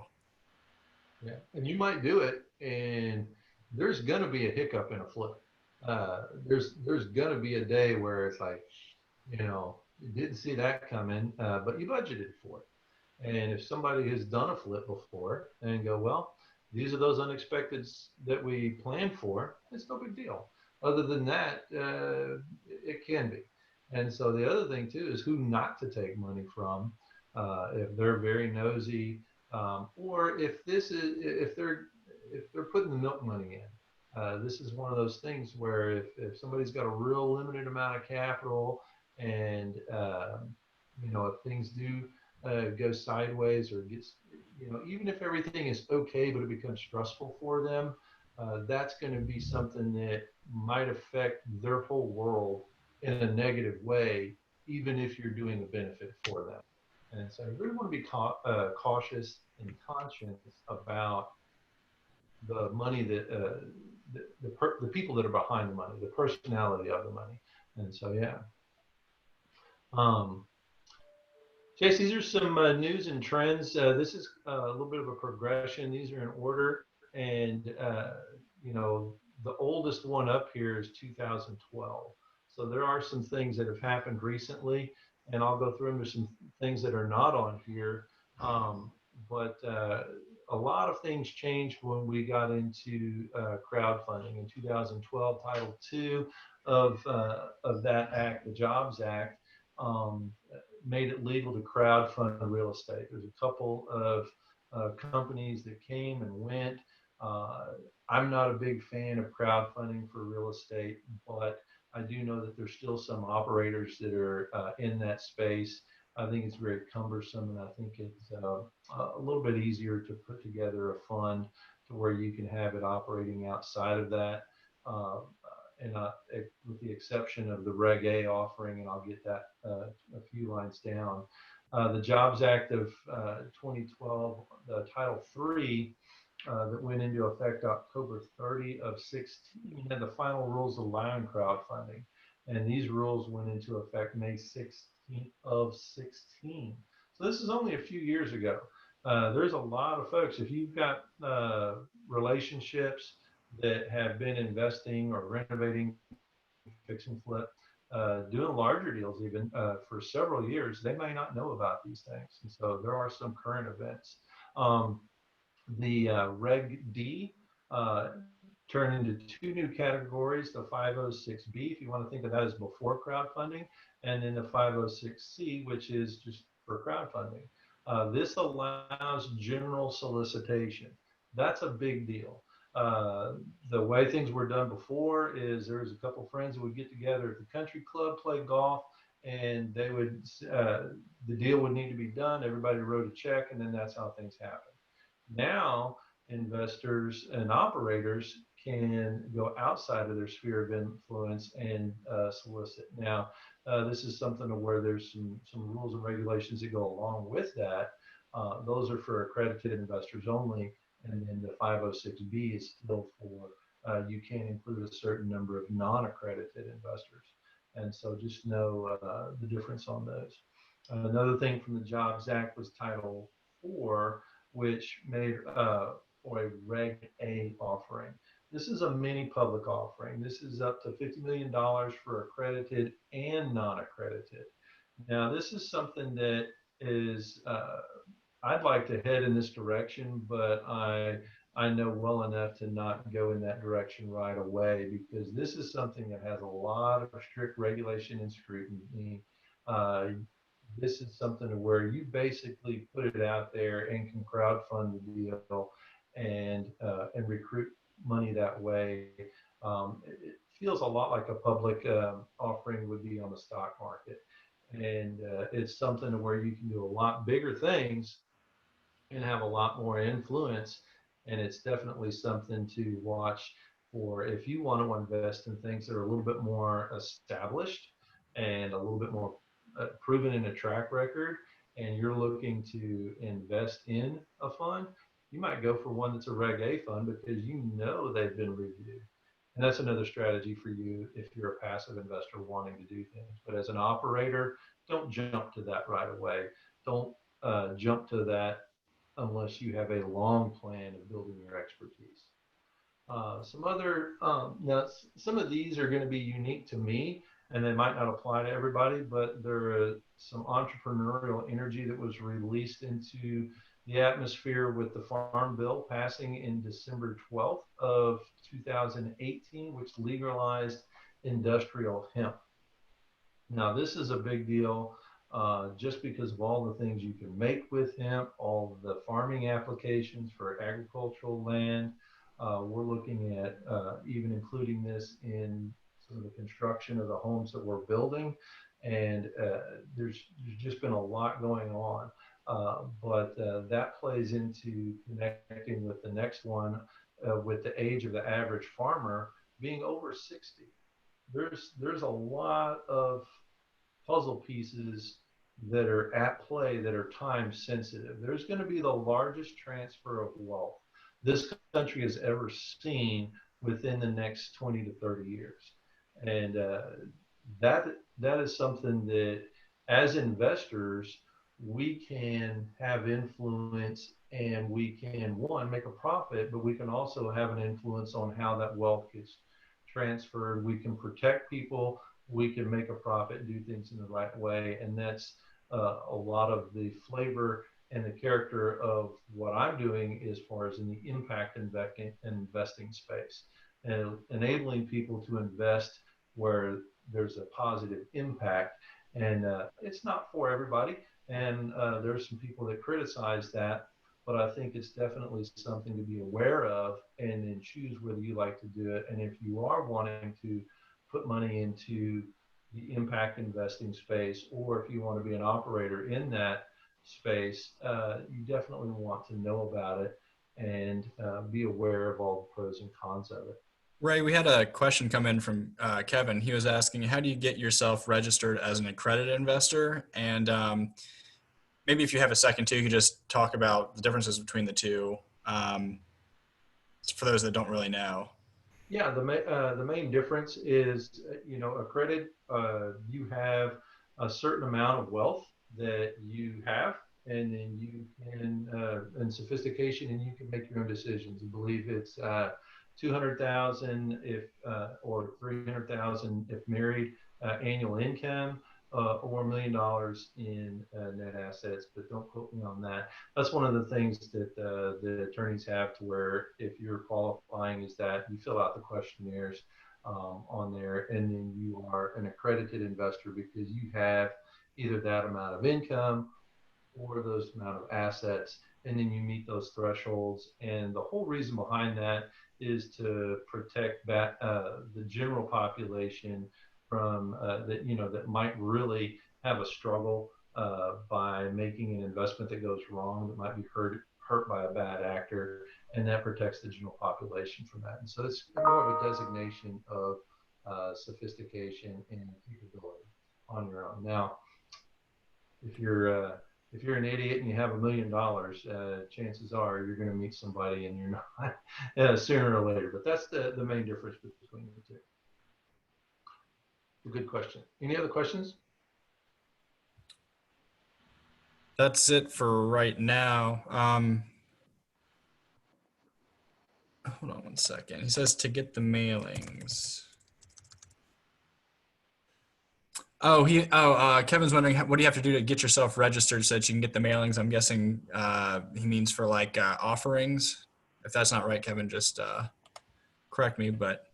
Yeah, and you might do it, and there's going to be a hiccup in a flip. There's going to be a day where it's like, you didn't see that coming, but you budgeted for it. And if somebody has done a flip before and go, well, these are those unexpecteds that we planned for, it's no big deal. Other than that, it can be. And so the other thing too is who not to take money from, if they're very nosy, or if they're putting the milk money in. This is one of those things where if somebody's got a real limited amount of capital, and if things do go sideways or gets, even if everything is okay, but it becomes stressful for them, that's going to be something that might affect their whole world in a negative way, even if you're doing a benefit for them. And so you really want to be cautious and conscious about the money that the people that are behind the money, the personality of the money. And so, yeah. Chase, these are some news and trends. This is a little bit of a progression. These are in order. And, the oldest one up here is 2012. So there are some things that have happened recently, and I'll go through them. There's some things that are not on here. But a lot of things changed when we got into crowdfunding. In 2012, Title II of that act, the Jobs Act, made it legal to crowdfund real estate. There's a couple of companies that came and went. I'm not a big fan of crowdfunding for real estate, but I do know that there's still some operators that are in that space. I think it's very cumbersome, and I think it's a little bit easier to put together a fund to where you can have it operating outside of that. With the exception of the Reg A offering, and I'll get that a few lines down. The Jobs Act of 2012, the Title III, that went into effect October 30 of 16, had the final rules allowing crowdfunding. And these rules went into effect May 16th of 16. So this is only a few years ago. There's a lot of folks, if you've got relationships that have been investing or renovating, fix and flip, doing larger deals even for several years, they may not know about these things. And so there are some current events. The Reg D turned into two new categories, the 506B, if you want to think of that as before crowdfunding, and then the 506C, which is just for crowdfunding. This allows general solicitation. That's a big deal. The way things were done before is there was a couple of friends that would get together at the country club, play golf, and they would the deal would need to be done. Everybody wrote a check, and then that's how things happen. Now, investors and operators can go outside of their sphere of influence and solicit. Now, this is something where there's some rules and regulations that go along with that. Those are for accredited investors only. And then the 506B is still for, you can't include a certain number of non-accredited investors. And so just know the difference on those. Another thing from the Jobs Act was Title IV, which made for a Reg A offering. This is a mini public offering. This is up to $50 million for accredited and non-accredited. Now, this is something that is, I'd like to head in this direction, but I know well enough to not go in that direction right away, because this is something that has a lot of strict regulation and scrutiny. This is something where you basically put it out there and can crowdfund the deal and recruit money that way. It feels a lot like a public offering would be on the stock market. And it's something where you can do a lot bigger things and have a lot more influence. And it's definitely something to watch for if you want to invest in things that are a little bit more established and a little bit more proven in a track record, and you're looking to invest in a fund. You might go for one that's a Reg A fund because you know they've been reviewed. And that's another strategy for you if you're a passive investor wanting to do things. But as an operator, don't jump to that right away. Don't jump to that unless you have a long plan of building your expertise. Now some of these are going to be unique to me, and they might not apply to everybody, but there is some entrepreneurial energy that was released into the atmosphere with the Farm Bill passing in December 12th of 2018, which legalized industrial hemp. Now, this is a big deal just because of all the things you can make with hemp, all of the farming applications for agricultural land. We're looking at even including this in some of the construction of the homes that we're building. And there's just been a lot going on. But that plays into connecting with the next one with the age of the average farmer being over 60. There's a lot of puzzle pieces that are at play that are time sensitive. There's going to be the largest transfer of wealth this country has ever seen within the next 20 to 30 years. And that is something that as investors, we can have influence, and we can, one, make a profit, but we can also have an influence on how that wealth gets transferred. We can protect people, we can make a profit and do things in the right way. And that's a lot of the flavor and the character of what I'm doing as far as in the impact investing space, and enabling people to invest where there's a positive impact. And it's not for everybody. And there's some people that criticize that, but I think it's definitely something to be aware of, and then choose whether you like to do it. And if you are wanting to put money into the impact investing space, or if you want to be an operator in that space, you definitely want to know about it and be aware of all the pros and cons of it. Ray, we had a question come in from Kevin. He was asking, how do you get yourself registered as an accredited investor? And maybe if you have a second too, you could just talk about the differences between the two for those that don't really know. Yeah, the main difference is, accredited, you have a certain amount of wealth that you have, and then you can, in sophistication, and you can make your own decisions. I believe it's 200,000 if or 300,000 if married, annual income, or $1 million in net assets, but don't quote me on that. That's one of the things that the attorneys have, to where if you're qualifying, is that you fill out the questionnaires on there, and then you are an accredited investor because you have either that amount of income or those amount of assets, and then you meet those thresholds. And the whole reason behind that is to protect that the general population from that might really have a struggle by making an investment that goes wrong, that might be hurt by a bad actor, and that protects the general population from that. And so it's more of a designation of sophistication and capability on your own. Now, if you're an idiot and you have $1 million, chances are you're going to meet somebody, and you're not sooner or later. But that's the main difference between the two. A good question. Any other questions? That's it for right now. Hold on one second. He says to get the mailings. Kevin's wondering, what do you have to do to get yourself registered so that you can get the mailings? I'm guessing he means for like offerings. If that's not right, Kevin, just correct me. But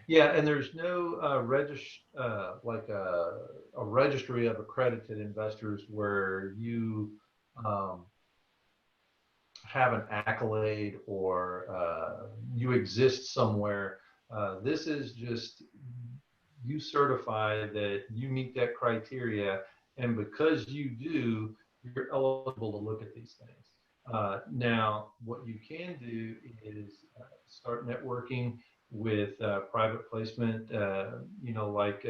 yeah, and there's no like a registry of accredited investors where you have an accolade or you exist somewhere. This is just, you certify that you meet that criteria, and because you do, you're eligible to look at these things. Now, what you can do is start networking with private placement, like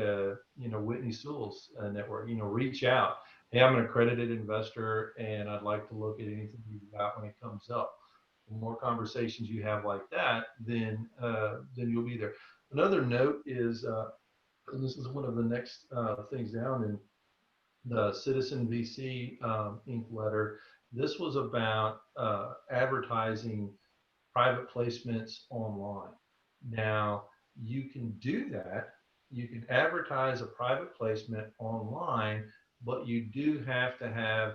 Whitney Sewell's network. Reach out. Hey, I'm an accredited investor, and I'd like to look at anything you've got when it comes up. The more conversations you have like that, then you'll be there. Another note is, and this is one of the next things down in the Citizen VC Inc. letter. This was about advertising private placements online. Now, you can do that. You can advertise a private placement online, but you do have to have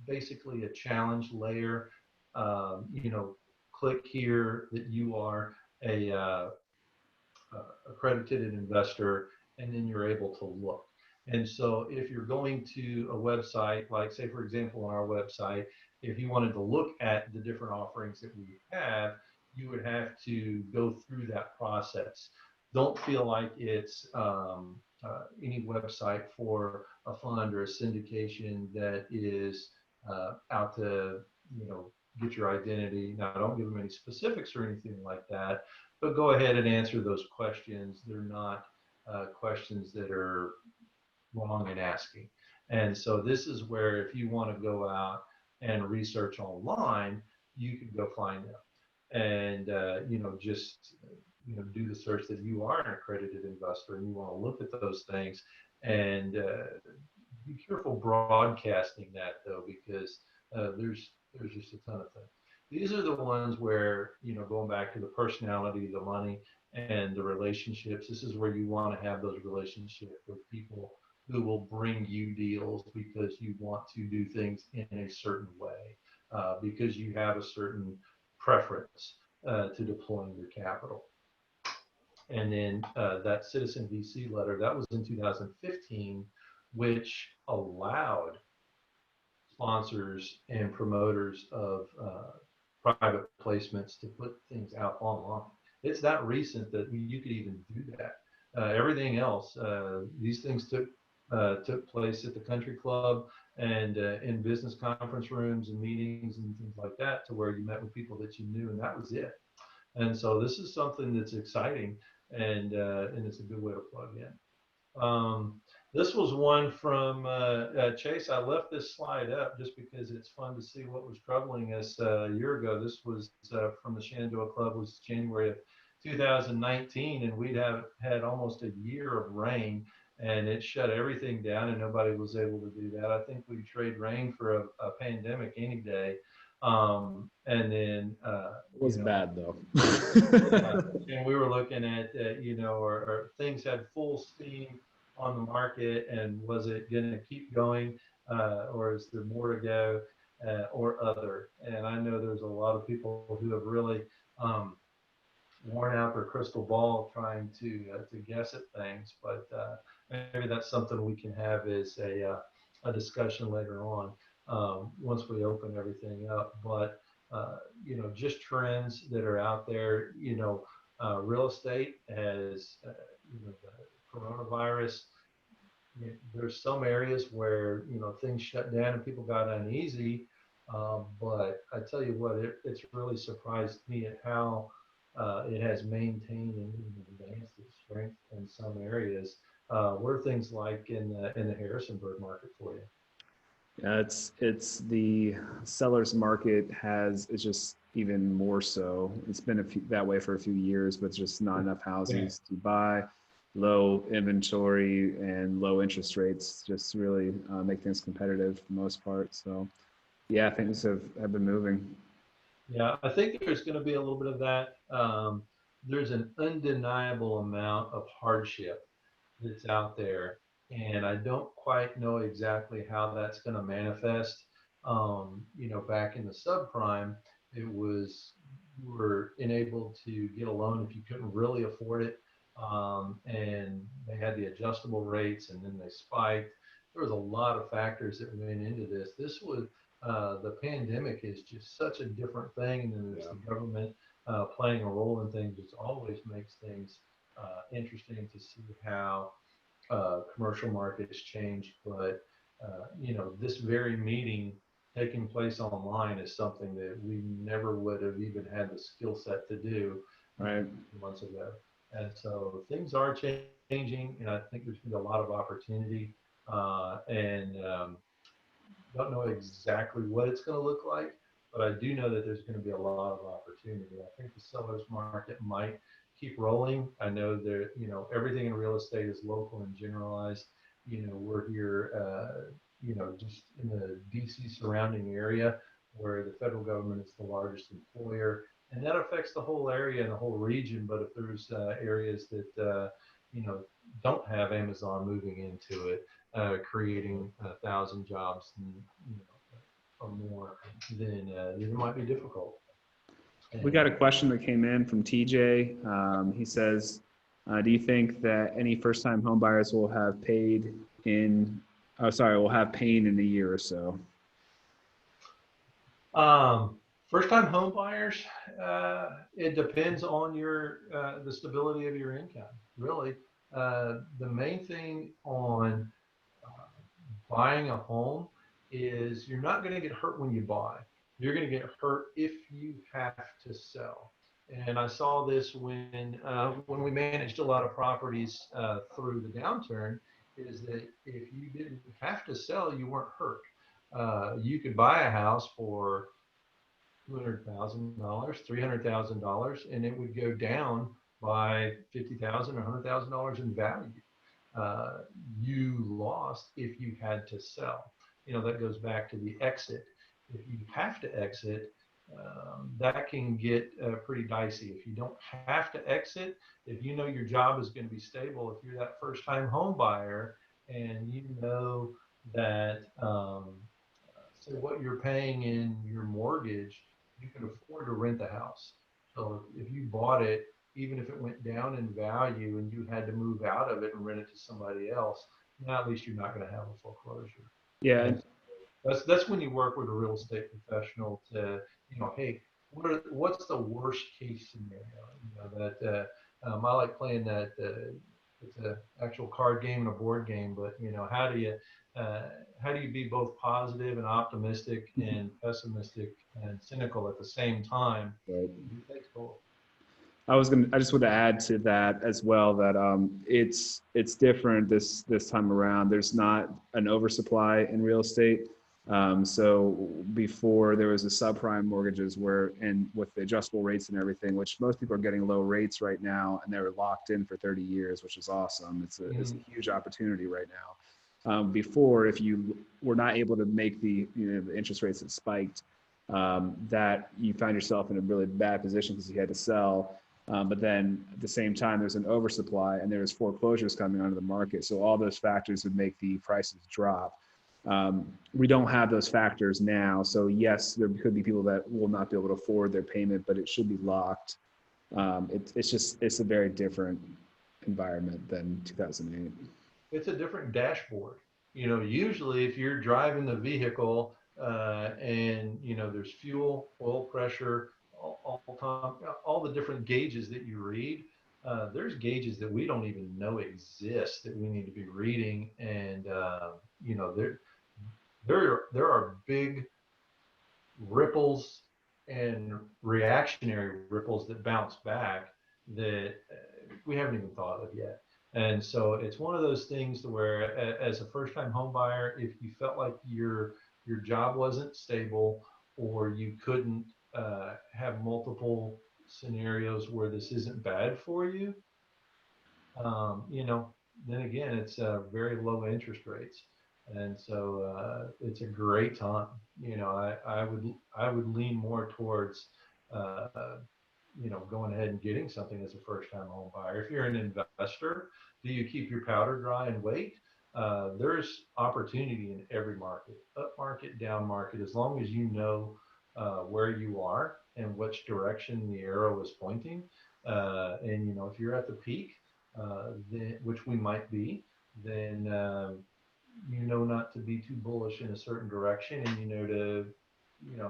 basically a challenge layer. You know, click here that you are a accredited investor, and then you're able to look. And so if you're going to a website, like say, for example, on our website, if you wanted to look at the different offerings that we have, you would have to go through that process. Don't feel like it's any website for a fund or a syndication that is out to, you know, get your identity. Now, don't give them any specifics or anything like that, but go ahead and answer those questions. They're not questions that are wrong in asking. And so this is where if you want to go out and research online, you can go find them. And, you know, just, you know, do the search that you are an accredited investor and you want to look at those things. And be careful broadcasting that, though, because there's just a ton of things. These are the ones where, you know, going back to the personality, the money, and the relationships, this is where you want to have those relationships with people who will bring you deals because you want to do things in a certain way, because you have a certain preference to deploying your capital. And then that Citizen VC letter, that was in 2015, which allowed sponsors and promoters of private placements to put things out online. It's that recent that you could even do that. Everything else, these things took place at the country club and in business conference rooms and meetings and things like that, to where you met with people that you knew, and that was it. And so this is something that's exciting, and it's a good way to plug in. This was one from Chase. I left this slide up just because it's fun to see what was troubling us a year ago. This was from the Shenandoah Club, was January of 2019, and we'd have had almost a year of rain, and it shut everything down, and nobody was able to do that. I think we trade rain for a pandemic any day. And then It was bad though. and we were looking at you know, or things had full steam on the market, and was it going to keep going, or is there more to go, or other? And I know there's a lot of people who have really worn out their crystal ball trying to guess at things, but maybe that's something we can have as a discussion later on once we open everything up. But you know, just trends that are out there. You know, real estate has you know, the coronavirus. There's some areas where, you know, things shut down and people got uneasy, but I tell you what, it's really surprised me at how it has maintained and even advanced its strength in some areas. What are things like in the Harrisonburg market for you? Yeah, it's the seller's market it's just even more so. It's been that way for a few years, but just not enough houses to buy. Low inventory and low interest rates just really make things competitive for the most part. So yeah, things have been moving. Yeah, I think there's going to be a little bit of that. There's an undeniable amount of hardship that's out there, and I don't quite know exactly how that's going to manifest. You know, back in the subprime, it was, you were enabled to get a loan if you couldn't really afford it, and they had the adjustable rates, and then they spiked. There was a lot of factors that went into this. This was the pandemic is just such a different thing, and then there's the government playing a role in things, which always makes things interesting to see how commercial markets change. But you know, this very meeting taking place online is something that we never would have even had the skill set to do months ago. And so things are changing, and I think there's going to be a lot of opportunity, and don't know exactly what it's going to look like, but I do know that there's going to be a lot of opportunity. I think the seller's market might keep rolling. I know that, you know, everything in real estate is local and generalized. You know, we're here, you know, just in the DC surrounding area, where the federal government is the largest employer, and that affects the whole area and the whole region. But if there's areas that, you know, don't have Amazon moving into it, creating 1,000 jobs, and, you know, or more, then it might be difficult. We got a question that came in from TJ. He says, do you think that any first-time home buyers will have pain in a year or so? First-time home buyers, it depends on the stability of your income. Really, the main thing on buying a home is you're not going to get hurt when you buy. You're going to get hurt if you have to sell. And I saw this when we managed a lot of properties through the downturn, is that if you didn't have to sell, you weren't hurt. You could buy a house for $200,000, $300,000, and it would go down by $50,000 or $100,000 in value. You lost if you had to sell. That goes back to the exit. If you have to exit, that can get pretty dicey. If you don't have to exit, if you know your job is going to be stable, if you're that first-time home buyer and you know that so what you're paying in your mortgage, you can afford to rent the house. So if you bought it, even if it went down in value and you had to move out of it and rent it to somebody else, now at least you're not going to have a foreclosure. Yeah. And that's when you work with a real estate professional to, hey, what's the worst case scenario? I like playing that. It's an actual card game and a board game, but how do you be both positive and optimistic and pessimistic and cynical at the same time? Right. It takes both. I just want to add to that as well that it's different this time around. There's not an oversupply in real estate. So before there was the subprime mortgages and with the adjustable rates and everything, which most people are getting low rates right now, and they're locked in for 30 years, which is awesome. It's a huge opportunity right now. Before, if you were not able to make the interest rates that spiked, that you find yourself in a really bad position because you had to sell. But then at the same time, there's an oversupply and there's foreclosures coming onto the market. So all those factors would make the prices drop. We don't have those factors now. So yes, there could be people that will not be able to afford their payment, but it should be locked. It's a very different environment than 2008. It's a different dashboard. Usually if you're driving the vehicle and there's fuel, oil pressure, all the different gauges that you read, there's gauges that we don't even know exist that we need to be reading. And there are big ripples and reactionary ripples that bounce back that we haven't even thought of yet. And so it's one of those things where, as a first-time home buyer, if you felt like your job wasn't stable, or you couldn't have multiple scenarios where this isn't bad for you, then again, it's very low interest rates, and so it's a great time. I would lean more towards going ahead and getting something as a first-time home buyer. If you're an investor, do you keep your powder dry and wait? There's opportunity in every market, up market, down market, as long as you know where you are and which direction the arrow is pointing. And if you're at the peak, then, which we might be, then not to be too bullish in a certain direction, and to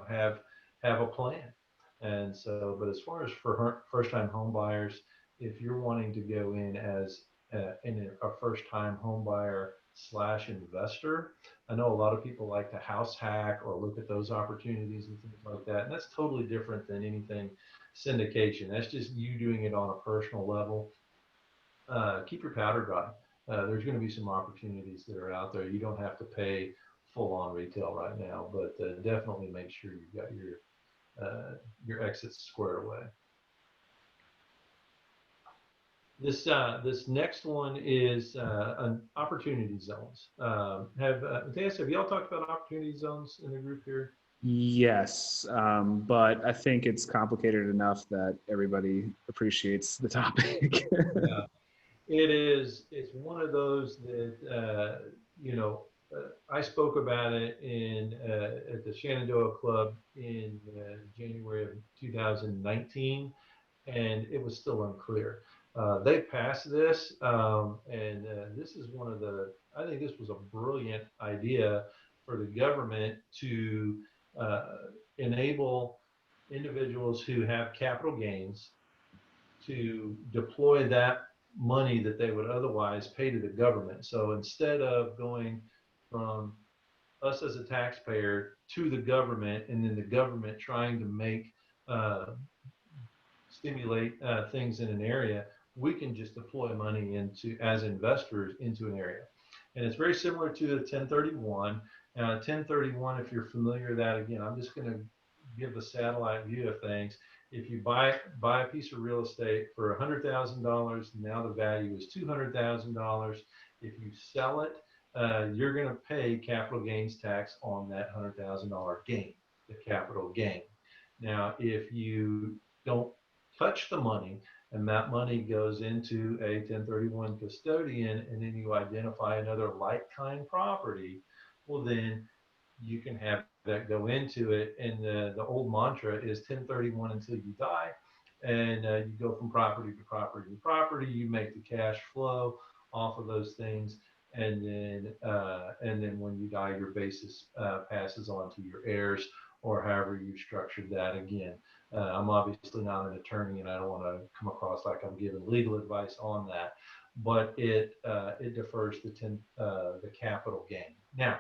have a plan. And so, but as far as for first-time home buyers, if you're wanting to go in as a first-time home buyer / investor, I know a lot of people like to house hack or look at those opportunities and things like that. And that's totally different than anything syndication. That's just you doing it on a personal level. Keep your powder dry. There's going to be some opportunities that are out there. You don't have to pay full-on retail right now, but definitely make sure you've got your exits squared away. This next one is an opportunity zones. Matthias, have y'all talked about opportunity zones in the group here? Yes, but I think it's complicated enough that everybody appreciates the topic. Yeah. It is. It's one of those that I spoke about it at the Shenandoah Club in January of 2019, and it was still unclear. They passed this, and this is one of the, I think this was a brilliant idea for the government to uh, enable individuals who have capital gains to deploy that money that they would otherwise pay to the government. So instead of going from us as a taxpayer to the government, and then the government trying to make uh, stimulate things in an area, we can just deploy money into as investors into an area. And it's very similar to a 1031. 1031, if you're familiar with that, again, I'm just going to give a satellite view of things. If you buy a piece of real estate for $100,000, now the value is $200,000. If you sell it, you're going to pay capital gains tax on that $100,000 gain, the capital gain. Now, if you don't touch the money and that money goes into a 1031 custodian, and then you identify another like kind property, well, then you can have that go into it. And the old mantra is 1031 until you die. And you go from property to property to property. You make the cash flow off of those things. And then when you die, your basis passes on to your heirs, or however you structured that. Again, I'm obviously not an attorney, and I don't want to come across like I'm giving legal advice on that, but it defers the capital gain. Now,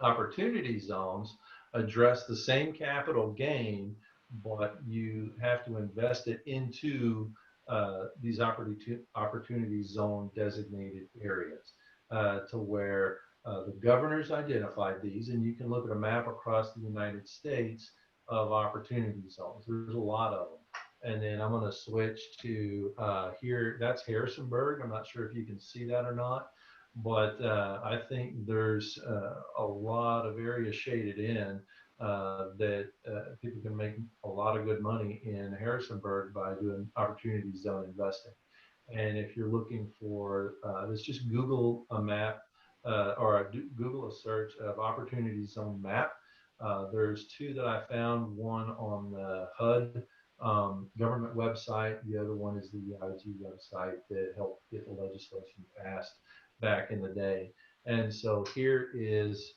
opportunity zones address the same capital gain, but you have to invest it into these opportunity zone designated areas to where the governor's identified these, and you can look at a map across the United States of opportunity zones. There's a lot of them. And then I'm going to switch to here. That's Harrisonburg. I'm not sure if you can see that or not, but I think there's a lot of areas shaded in that people can make a lot of good money in Harrisonburg by doing opportunity zone investing. And if you're looking for, let's just Google a map or Google a search of opportunity zone map. There's two that I found, one on the HUD government website. The other one is the EIG website that helped get the legislation passed back in the day. And so here is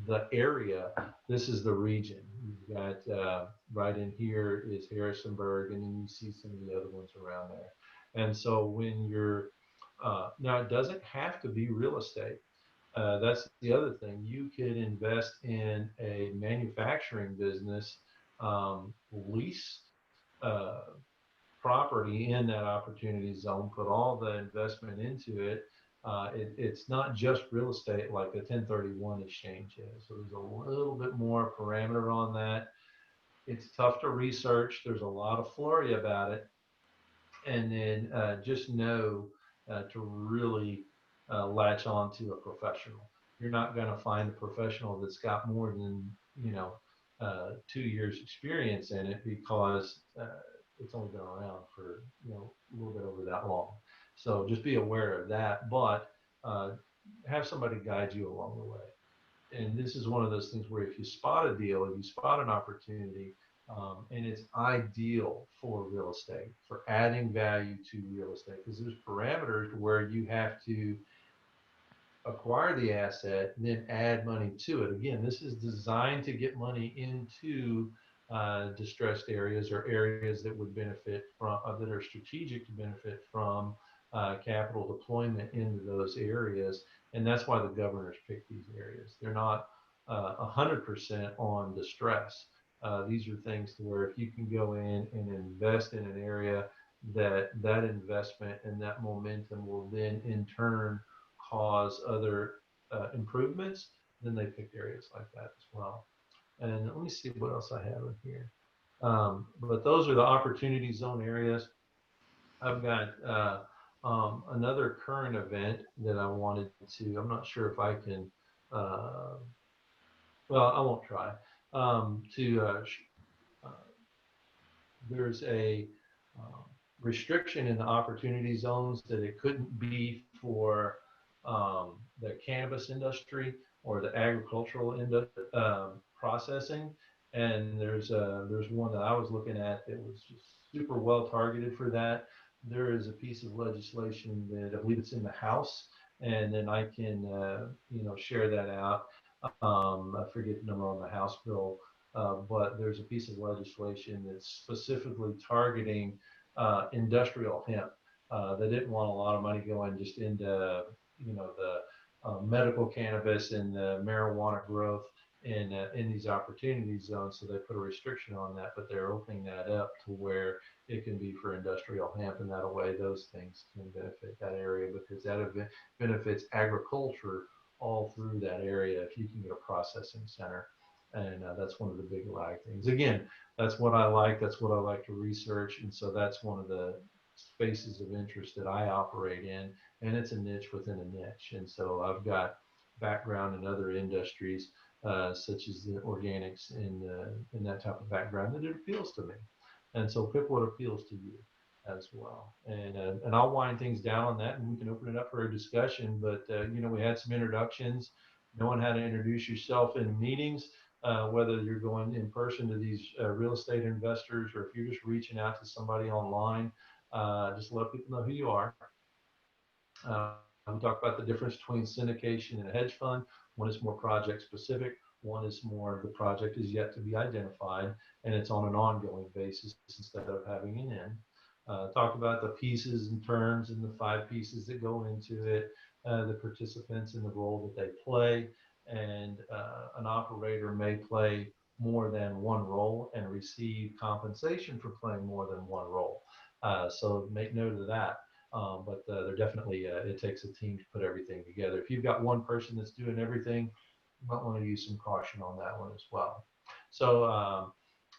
the area. This is the region. You've got right in here is Harrisonburg, and then you see some of the other ones around there. And so when you're now, it doesn't have to be real estate. That's the other thing. You could invest in a manufacturing business, lease property in that opportunity zone, put all the investment into it. It's not just real estate like the 1031 exchange is. So there's a little bit more parameter on that. It's tough to research. There's a lot of flurry about it. And then just know to really latch on to a professional. You're not going to find a professional that's got more than 2 years experience in it, because it's only been around for a little bit over that long. So just be aware of that, but have somebody guide you along the way. And this is one of those things where if you spot a deal, if you spot an opportunity, and it's ideal for real estate, for adding value to real estate, because there's parameters where you have to acquire the asset and then add money to it. Again, this is designed to get money into distressed areas, or areas that would benefit from, that are strategic to benefit from capital deployment into those areas. And that's why the governors pick these areas. They're not 100% on distress. These are things to where if you can go in and invest in an area, that investment and that momentum will then in turn cause other improvements, then they pick areas like that as well. And let me see what else I have in here. But those are the opportunity zone areas. I've got another current event that I wanted to, I'm not sure if I can, well, I won't try. There's a restriction in the opportunity zones that it couldn't be for the cannabis industry or the agricultural processing. And there's one that I was looking at that was just super well targeted for that. There is a piece of legislation that I believe it's in the House, and then I can share that out. I forget the number on the House bill, but there's a piece of legislation that's specifically targeting industrial hemp. They didn't want a lot of money going just into the medical cannabis and the marijuana growth in these opportunity zones, so they put a restriction on that, but they're opening that up to where it can be for industrial hemp, and that way those things can benefit that area, because that benefits agriculture all through that area if you can get a processing center. And that's one of the big lag things. Again, that's what I like. That's what I like to research. And so that's one of the spaces of interest that I operate in. And it's a niche within a niche. And so I've got background in other industries, such as the organics and that type of background, that it appeals to me. And so pick what appeals to you as well. And I'll wind things down on that, and we can open it up for a discussion. But we had some introductions. Knowing how to introduce yourself in meetings, whether you're going in person to these real estate investors, or if you're just reaching out to somebody online, just let people know who you are. We talk about the difference between syndication and a hedge fund. One is more project specific. One is more the project is yet to be identified, and it's on an ongoing basis instead of having an end. Talk about the pieces and terms and the 5 pieces that go into it, the participants and the role that they play. And an operator may play more than one role and receive compensation for playing more than one role. So make note of that. But they're definitely, it takes a team to put everything together. If you've got one person that's doing everything, you might want to use some caution on that one as well. So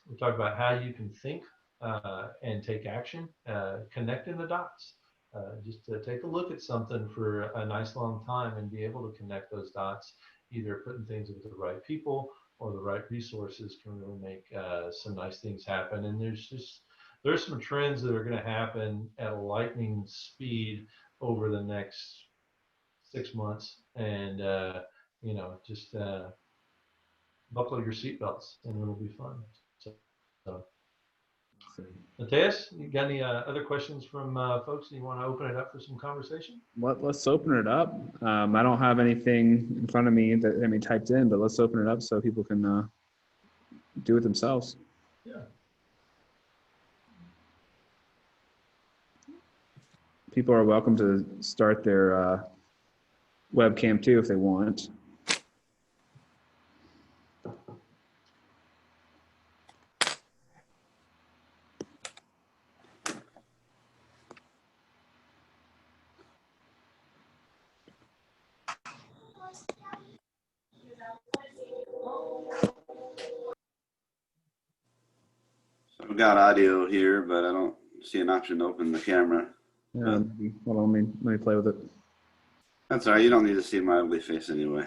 we talked about how you can think and take action, connecting the dots. Just to take a look at something for a nice long time and be able to connect those dots, either putting things with the right people or the right resources, can really make some nice things happen. And there's some trends that are going to happen at a lightning speed over the next 6 months, and just buckle your seatbelts and it'll be fun. So Mateus, you got any other questions from folks? You want to open it up for some conversation? Let's open it up. I don't have anything in front of me that typed in, but let's open it up so people can do it themselves. Yeah. People are welcome to start their webcam too if they want. I've got audio here, but I don't see an option to open the camera. Yeah, well, let me play with it. That's all right. You don't need to see my ugly face anyway.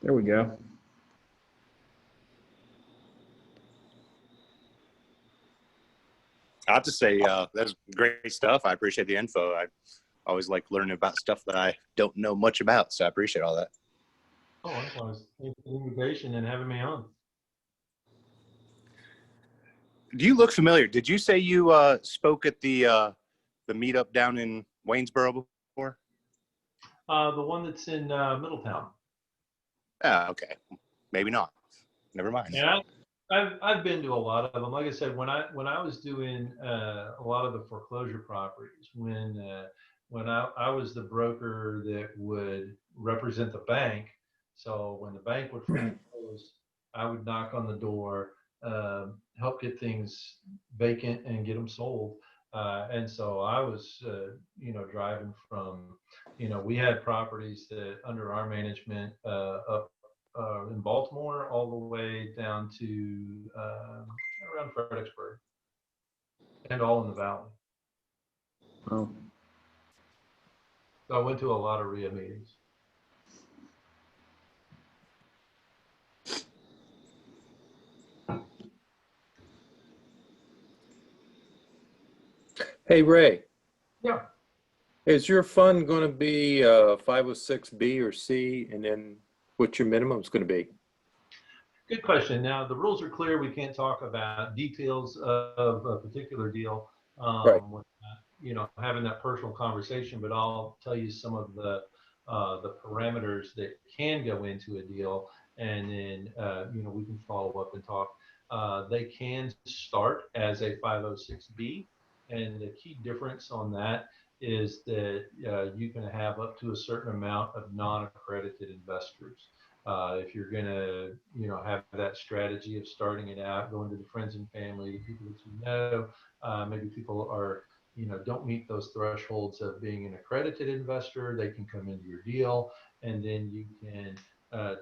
There we go. I have to say, that's great stuff. I appreciate the info. I always like learning about stuff that I don't know much about, so I appreciate all that. Oh, likewise. Thanks for the invitation and having me on. Do you look familiar? Did you say you spoke at the meetup down in Waynesboro before? The one that's in Middletown. Ah, okay. Maybe not. Never mind. Yeah, I've been to a lot of them. Like I said, when I was doing a lot of the foreclosure properties, when I was the broker that would represent the bank. So when the bank would foreclose, I would knock on the door, help get things vacant and get them sold. And so I was, driving from, we had properties that under our management up in Baltimore all the way down to around Fredericksburg, and all in the valley. Oh. So I went to a lot of RIA meetings. Hey, Ray, Yeah. is your fund going to be 506B or C? And then what's your minimum is going to be? Good question. Now, the rules are clear. We can't talk about details of a particular deal, Right. without, having that personal conversation, but I'll tell you some of the parameters that can go into a deal, and then, we can follow up and talk. They can start as a 506B, and the key difference on that is that you can have up to a certain amount of non-accredited investors. If you're going to, have that strategy of starting it out, going to the friends and family, people that you know, maybe people are, don't meet those thresholds of being an accredited investor, they can come into your deal, and then you can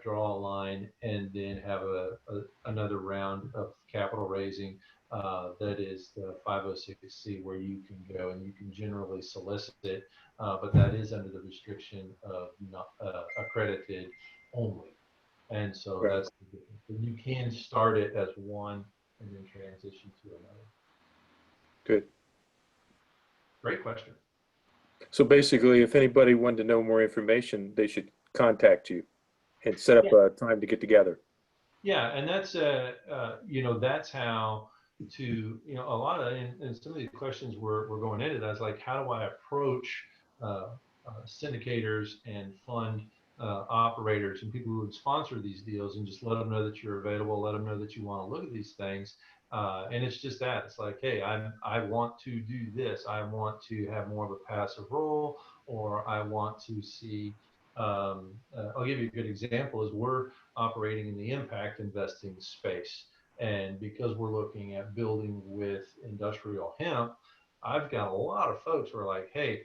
draw a line and then have another round of capital raising that is the 506C, where you can go and you can generally solicit it, but that is under the restriction of not accredited only. And so Right. that's the difference. But you can start it as one and then transition to another. Good. Great question. So basically, if anybody wanted to know more information, they should contact you and set up a time to get together. Yeah, and that's that's how to, a lot of, and some of the questions we're going into that is like, how do I approach syndicators and fund operators and people who would sponsor these deals, and just let them know that you're available, let them know that you want to look at these things. And it's just that, it's like, hey, I want to do this. I want to have more of a passive role, or I want to see, I'll give you a good example, is we're operating in the impact investing space. And because we're looking at building with industrial hemp, I've got a lot of folks who are like, hey,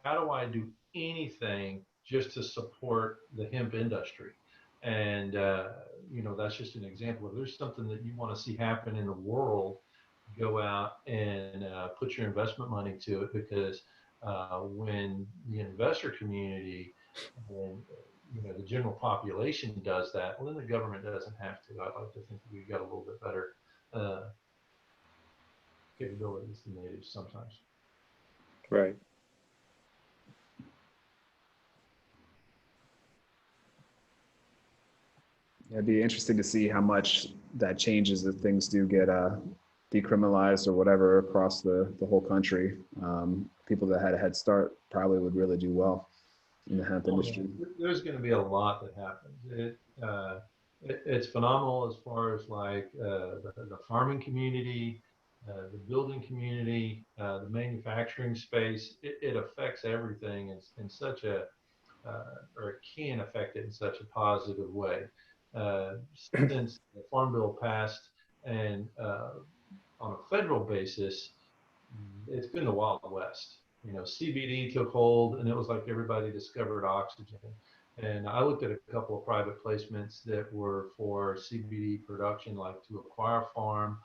how do I do anything just to support the hemp industry? And, that's just an example. If there's something that you want to see happen in the world, go out and put your investment money to it, because when the investor community and the general population does that, well, then the government doesn't have to. I like to think that we've got a little bit better capabilities than they do sometimes. Right. It'd be interesting to see how much that changes if things do get decriminalized or whatever across the whole country. People that had a head start probably would really do well in the hemp industry. There's going to be a lot that happens. It's phenomenal as far as like the farming community, the building community, the manufacturing space. It affects everything in such a, or it can affect it in such a positive way. Since the Farm Bill passed, and on a federal basis, it's been the Wild West. CBD took hold, and it was like everybody discovered oxygen. And I looked at a couple of private placements that were for CBD production, like to acquire a farm,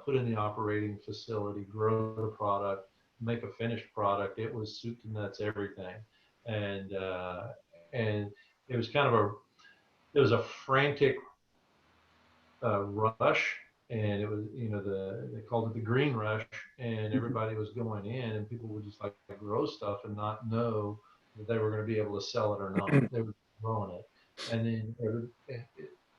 put in the operating facility, grow the product, make a finished product. It was soup to nuts, everything. And it was kind of it was a frantic rush, and it was, they called it the green rush, and everybody was going in, and people would just like grow stuff and not know that they were going to be able to sell it or not. They were growing it, and then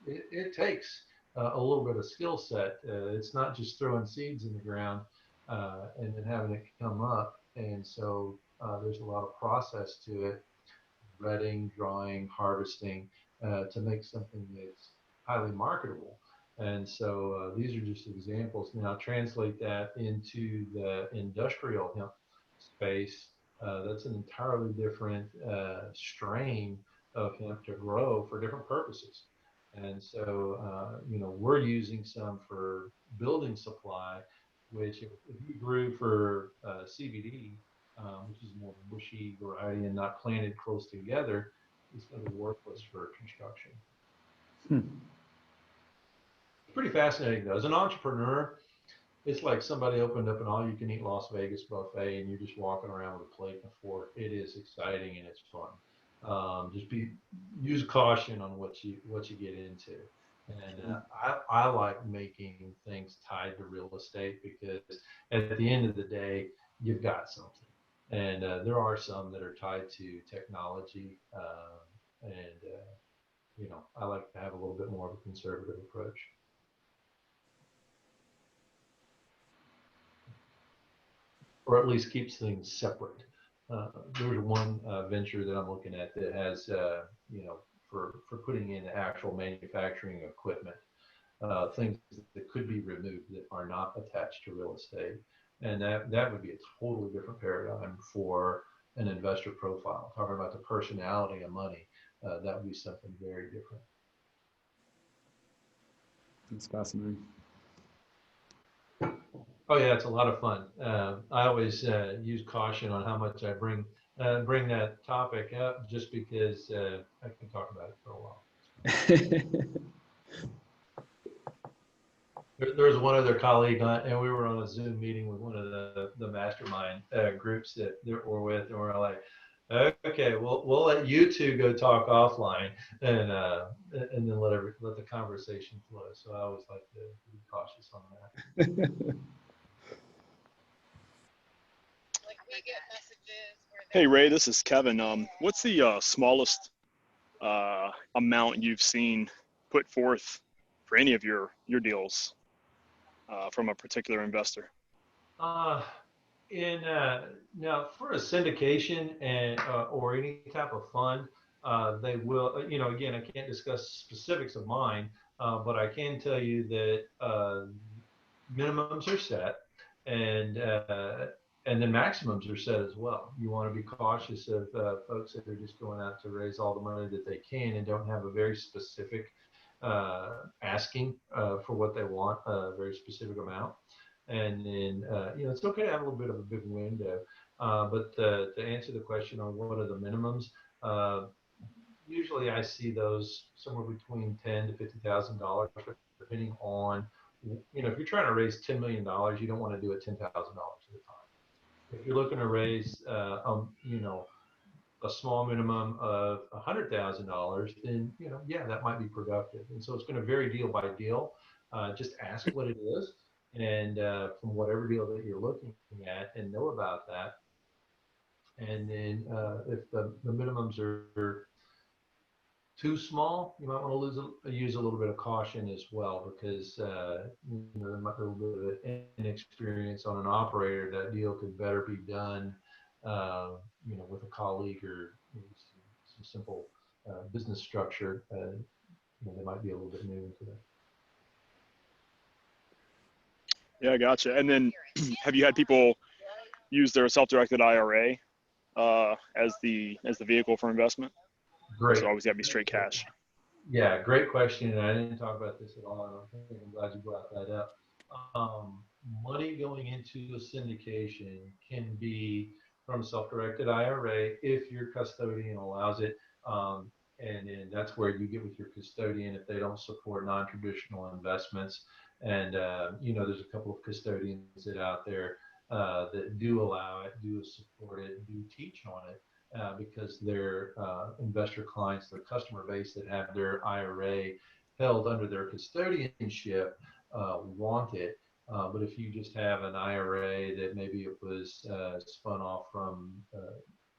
it takes a little bit of skill set. It's not just throwing seeds in the ground and then having it come up, and so there's a lot of process to it: retting, drying, harvesting, to make something that's highly marketable. And so these are just examples. Now translate that into the industrial hemp space. That's an entirely different strain of hemp to grow for different purposes. And so, we're using some for building supply, which if you grew for CBD, which is more bushy variety and not planted close together, it's going to be worthless for construction. Pretty fascinating though. As an entrepreneur, it's like somebody opened up an all-you-can-eat Las Vegas buffet, and you're just walking around with a plate and a fork. It is exciting and it's fun. Use caution on what you get into. And I like making things tied to real estate, because at the end of the day, you've got something. And there are some that are tied to technology, you know, I like to have a little bit more of a conservative approach. Or at least keeps things separate. There's one venture that I'm looking at that has, you know, for putting in actual manufacturing equipment, things that could be removed that are not attached to real estate. And that would be a totally different paradigm for an investor profile. Talking about the personality of money, that would be something very different. That's fascinating. Oh yeah, it's a lot of fun. I always use caution on how much I bring that topic up, just because I can talk about it for a while. There was one other colleague, and we were on a Zoom meeting with one of the mastermind groups that we're with, and we're like, okay, we'll let you two go talk offline, and then let the conversation flow. So I always like to be cautious on that. Hey Ray, this is Kevin. What's the smallest amount you've seen put forth for any of your deals from a particular investor? Now for a syndication and or any type of fund, they will, you know, again, I can't discuss specifics of mine, but I can tell you that minimums are set, and then maximums are set as well. You want to be cautious of folks that are just going out to raise all the money that they can and don't have a very specific asking for what they want, a very specific amount. And then, you know, it's okay to have a little bit of a big window, but to answer the question on what are the minimums, usually I see those somewhere between $10,000 to $50,000, depending on, you know, if you're trying to raise $10 million, you don't want to do it $10,000 at a time. If you're looking to raise, you know, a small minimum of $100,000, then, you know, yeah, that might be productive. And so it's going to vary deal by deal. Just ask what it is, and from whatever deal that you're looking at, and know about that. And then if the minimums are too small, you might want to use a little bit of caution as well, because you know, there might be a little bit of inexperience on an operator. That deal could better be done, you know, with a colleague, or you know, some simple business structure. You know, they might be a little bit new into that. Yeah, gotcha. And then have you had people use their self-directed IRA as the vehicle for investment? Great. So always got to be straight cash. Yeah, great question. And I didn't talk about this at all. I'm glad you brought that up. Money going into a syndication can be from a self-directed IRA if your custodian allows it. And then that's where you get with your custodian if they don't support non-traditional investments. And, you know, there's a couple of custodians that out there that do allow it, do support it, do teach on it. Because their investor clients, their customer base that have their IRA held under their custodianship want it. But if you just have an IRA that maybe it was spun off from,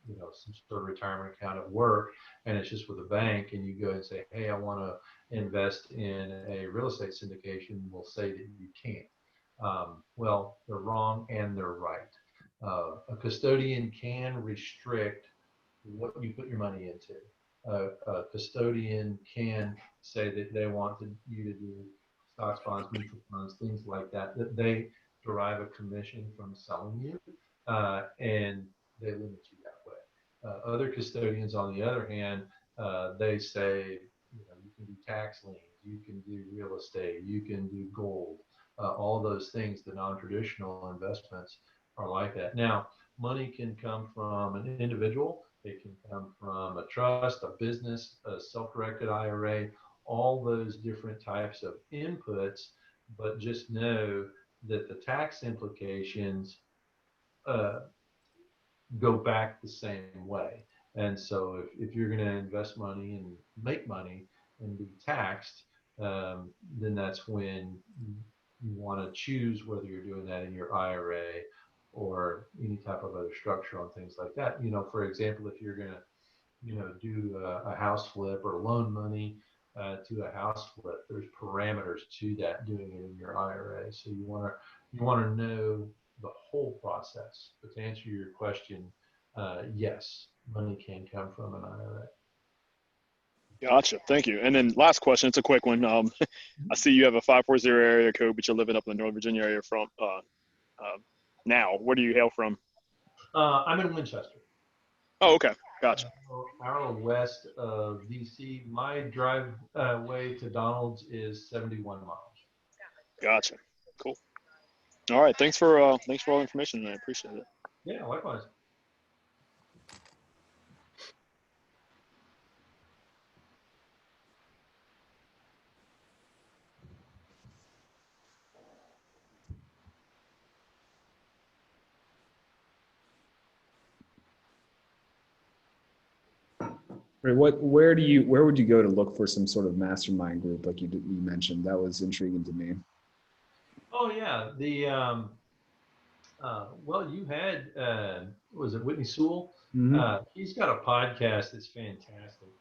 you know, some sort of retirement account at work, and it's just with a bank, and you go and say, hey, I want to invest in a real estate syndication, we'll say that you can't. Well, they're wrong and they're right. A custodian can restrict what you put your money into. A custodian can say that they want you to do stocks, bonds, mutual funds, things like that, that they derive a commission from selling you, and they limit you that way. Other custodians, on the other hand, they say, you know, you can do tax liens, you can do real estate, you can do gold, all those things. The non-traditional investments are like that. Now, money can come from an individual. It can come from a trust, a business, a self-directed IRA, all those different types of inputs. But just know that the tax implications go back the same way. And so if you're going to invest money and make money and be taxed, then that's when you want to choose whether you're doing that in your IRA or any type of other structure on things like that. For example, if you're going to do a house flip or loan money to a house flip, there's parameters to that, doing it in your IRA. So you want to know the whole process. But to answer your question, yes, money can come from an IRA. Gotcha. Thank you. And then last question. It's a quick one. I see you have a 540 area code, but you're living up in the Northern Virginia area from now. Where do you hail from? I'm in Winchester. Oh, okay. Gotcha. Hour west of DC. My drive way to Donald's is 71 miles. Gotcha. Cool. All right. Thanks for all the information. I appreciate it. Yeah, likewise. Where would you go to look for some sort of mastermind group like you mentioned? That was intriguing to me. Oh yeah, well, you had was it Whitney Sewell? Mm-hmm. He's got a podcast that's fantastic,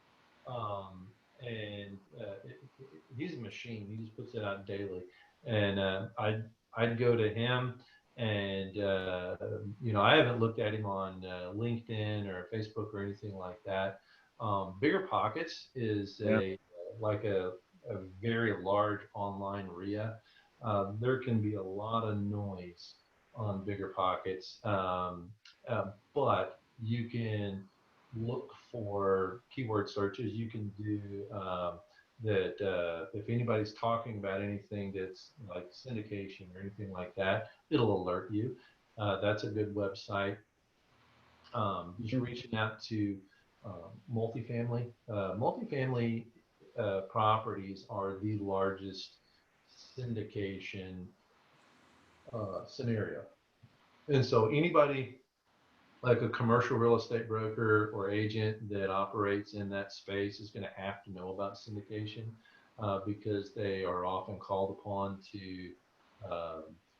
and he's a machine. He just puts it out daily, and I'd go to him, and I haven't looked at him on LinkedIn or Facebook or anything like that. Bigger Pockets is like a very large online RIA. There can be a lot of noise on Bigger Pockets, but you can look for keyword searches. You can do that. If anybody's talking about anything that's like syndication or anything like that, it'll alert you. That's a good website. Just reaching out to multifamily. Multifamily properties are the largest syndication scenario. And so anybody like a commercial real estate broker or agent that operates in that space is going to have to know about syndication because they are often called upon to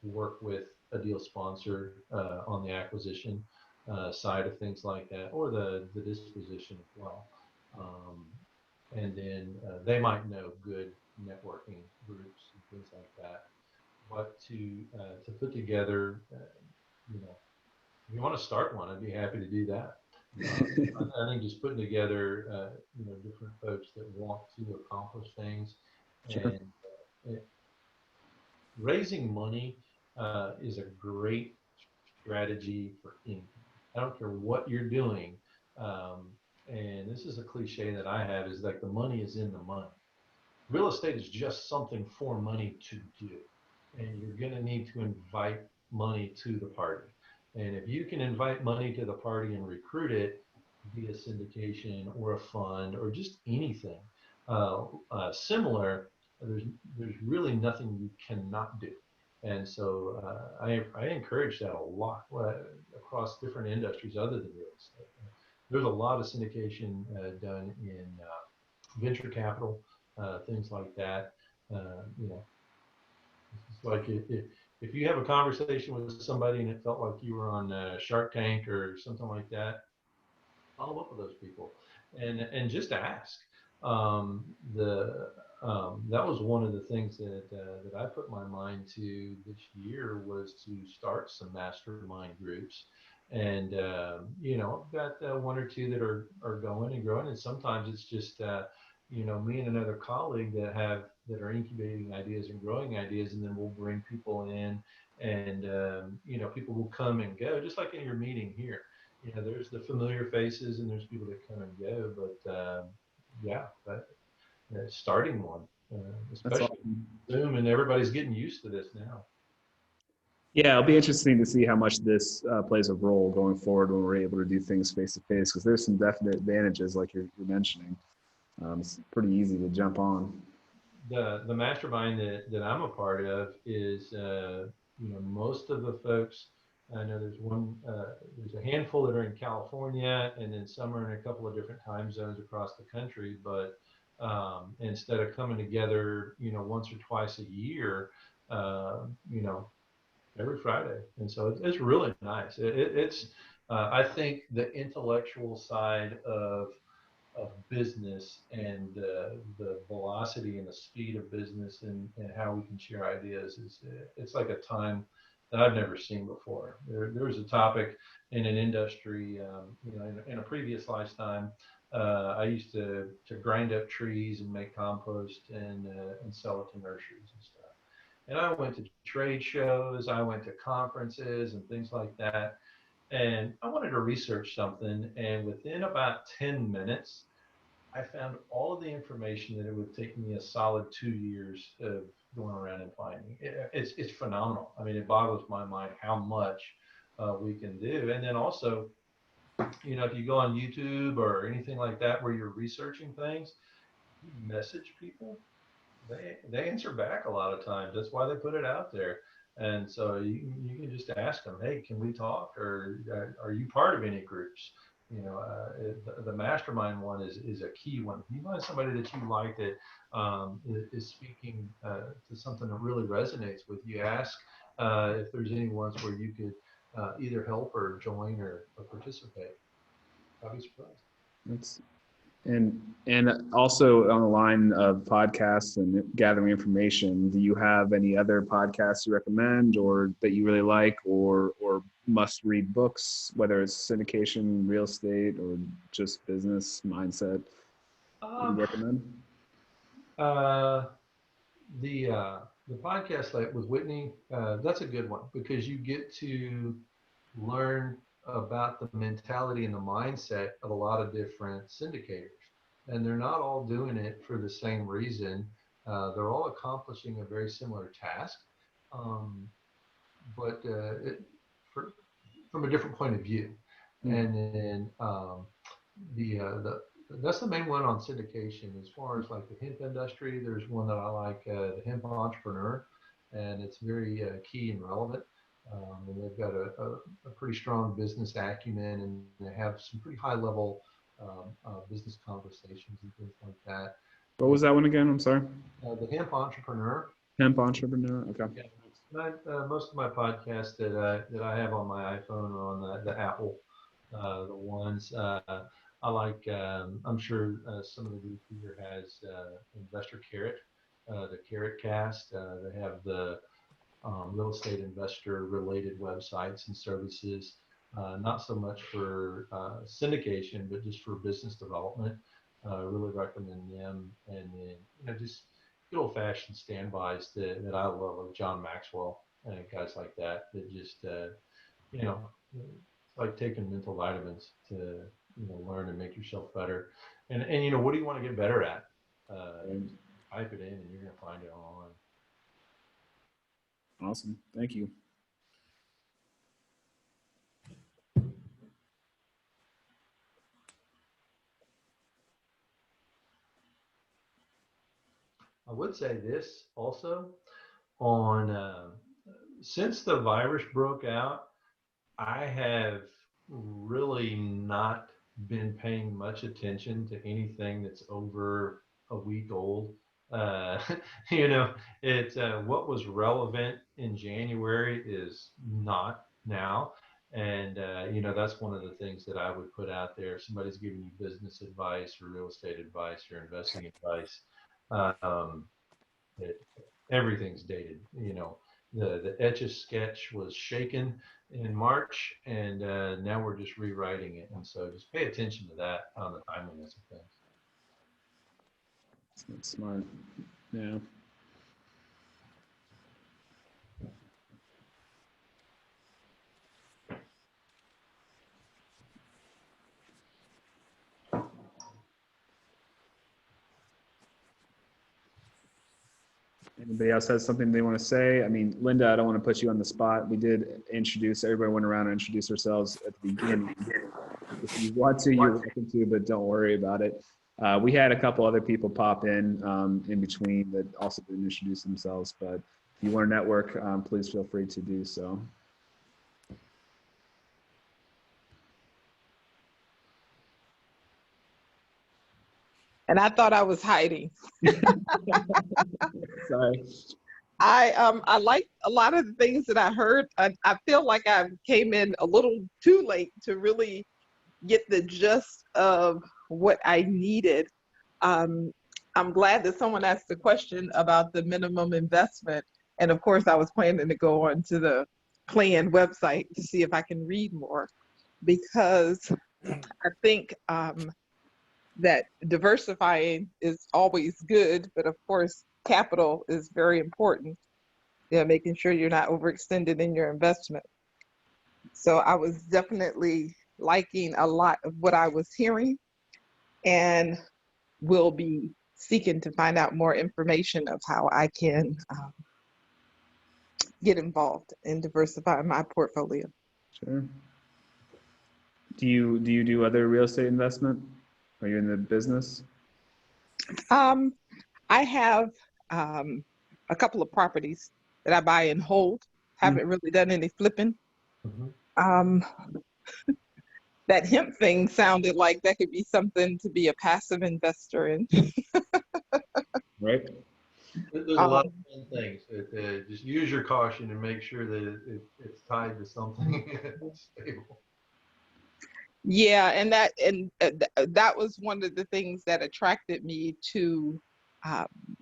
work with a deal sponsor on the acquisition side of things like that, or the disposition as well. And then they might know good networking groups and things like that. But to put together, if you want to start one, I'd be happy to do that. I think just putting together, different folks that want to accomplish things, Sure. and raising money is a great strategy for anything. I don't care what you're doing. And this is a cliche that I have, is like the money is in the money. Real estate is just something for money to do. And you're going to need to invite money to the party. And if you can invite money to the party and recruit it via syndication or a fund or just anything similar, there's really nothing you cannot do. And so I encourage that a lot across different industries other than real estate. There's a lot of syndication done in venture capital, things like that. It's like if you have a conversation with somebody and it felt like you were on Shark Tank or something like that, follow up with those people and just ask. That was one of the things that I put my mind to this year, was to start some mastermind groups. And I've got one or two that are going and growing, and sometimes it's just me and another colleague that are incubating ideas and growing ideas, and then we'll bring people in, and people will come and go, just like in your meeting here. There's the familiar faces and there's people that come and go, but starting one, especially awesome. Zoom, and everybody's getting used to this now. Yeah, it'll be interesting to see how much this plays a role going forward when we're able to do things face to face, because there's some definite advantages like you're mentioning. It's pretty easy to jump on. The mastermind that I'm a part of is most of the folks. I know there's a handful that are in California, and then some are in a couple of different time zones across the country. But instead of coming together, once or twice a year, every Friday. And so it's really nice. It's I think the intellectual side of business and the velocity and the speed of business and how we can share ideas is it's like a time that I've never seen before. There was a topic in an industry, in a previous lifetime. I used to grind up trees and make compost and sell it to nurseries and stuff. And I went to trade shows, I went to conferences and things like that. And I wanted to research something. And within about 10 minutes, I found all of the information that it would take me a solid 2 years of going around and finding. It's phenomenal. I mean, it boggles my mind how much we can do. And then also, if you go on YouTube or anything like that where you're researching things, you message people, they answer back a lot of times. That's why they put it out there. And so you can just ask them, hey, can we talk? Or are you part of any groups? The mastermind one is a key one. If you find somebody that you like that is speaking to something that really resonates with you, ask if there's any ones where you could either help or join or participate. I'd be surprised. That's and also on the line of podcasts and gathering information, do you have any other podcasts you recommend or that you really like or must read books, whether it's syndication, real estate, or just business mindset? Do you recommend? The podcast like with Whitney, that's a good one because you get to learn about the mentality and the mindset of a lot of different syndicators. And they're not all doing it for the same reason. They're all accomplishing a very similar task, but from a different point of view. And then that's the main one on syndication. As far as like the hemp industry, there's one that I like, the Hemp Entrepreneur, and it's very key and relevant. And they've got a pretty strong business acumen, and they have some pretty high level business conversations and things like that. What was that one again? I'm sorry. The Hemp Entrepreneur. Hemp Entrepreneur. Okay. Yeah. Most of my podcasts that I have on my iPhone are on the Apple, the ones. I like, I'm sure some of the group here has Investor Carrot, the Carrot Cast. They have the real estate investor related websites and services, not so much for syndication, but just for business development. Really recommend them. And then, just good old fashioned standbys that I love, like John Maxwell and guys like that just, like taking mental vitamins to, learn and make yourself better. And what do you want to get better at? Type it in and you're going to find it online. Awesome. Thank you. I would say this also on since the virus broke out, I have really not been paying much attention to anything that's over a week old. It's what was relevant in January is not now. And, that's one of the things that I would put out there. If somebody's giving you business advice or real estate advice or investing advice, everything's dated. The Etch-a-Sketch was shaken in March, and now we're just rewriting it. And so just pay attention to that on the timeliness of things. That's smart. Yeah. Anybody else has something they want to say? I mean, Linda, I don't want to put you on the spot. We did introduce, everybody went around and introduced ourselves at the beginning. If you want to, you're welcome to, but don't worry about it. We had a couple other people pop in between that also didn't introduce themselves, but if you want to network, please feel free to do so. And I thought I was hiding. Sorry. I like a lot of the things that I heard. I feel like I came in a little too late to really get the gist of what I needed. Um, I'm glad that someone asked the question about the minimum investment. And of course, I was planning to go on to the plan website to see if I can read more, because I think that diversifying is always good, but of course, capital is very important. Yeah, making sure you're not overextended in your investment. So I was definitely liking a lot of what I was hearing, and will be seeking to find out more information of how I can get involved in diversifying my portfolio. Sure. Do you do other real estate investment? Are you in the business? I have a couple of properties that I buy and hold. Haven't really done any flipping. Um, that hemp thing sounded like that could be something to be a passive investor in. Right. There's a lot of fun things. Just use your caution and make sure that it's tied to something stable. Yeah, and that was one of the things that attracted me to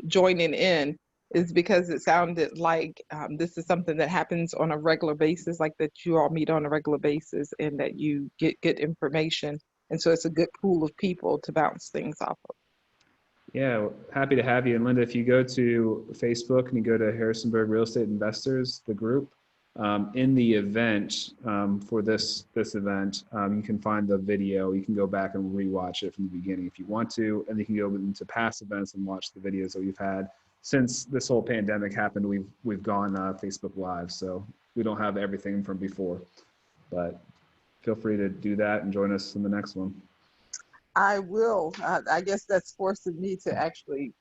joining in, is because it sounded like this is something that happens on a regular basis, like that you all meet on a regular basis and that you get good information. And so it's a good pool of people to bounce things off of. Yeah, happy to have you. And Linda, if you go to Facebook and you go to Harrisonburg Real Estate Investors, the group, in the event for this event, you can find the video. You can go back and rewatch it from the beginning if you want to, and you can go into past events and watch the videos that we've had since this whole pandemic happened. We've gone Facebook Live, so we don't have everything from before, but feel free to do that and join us in the next one. I will. I guess that's forcing me to actually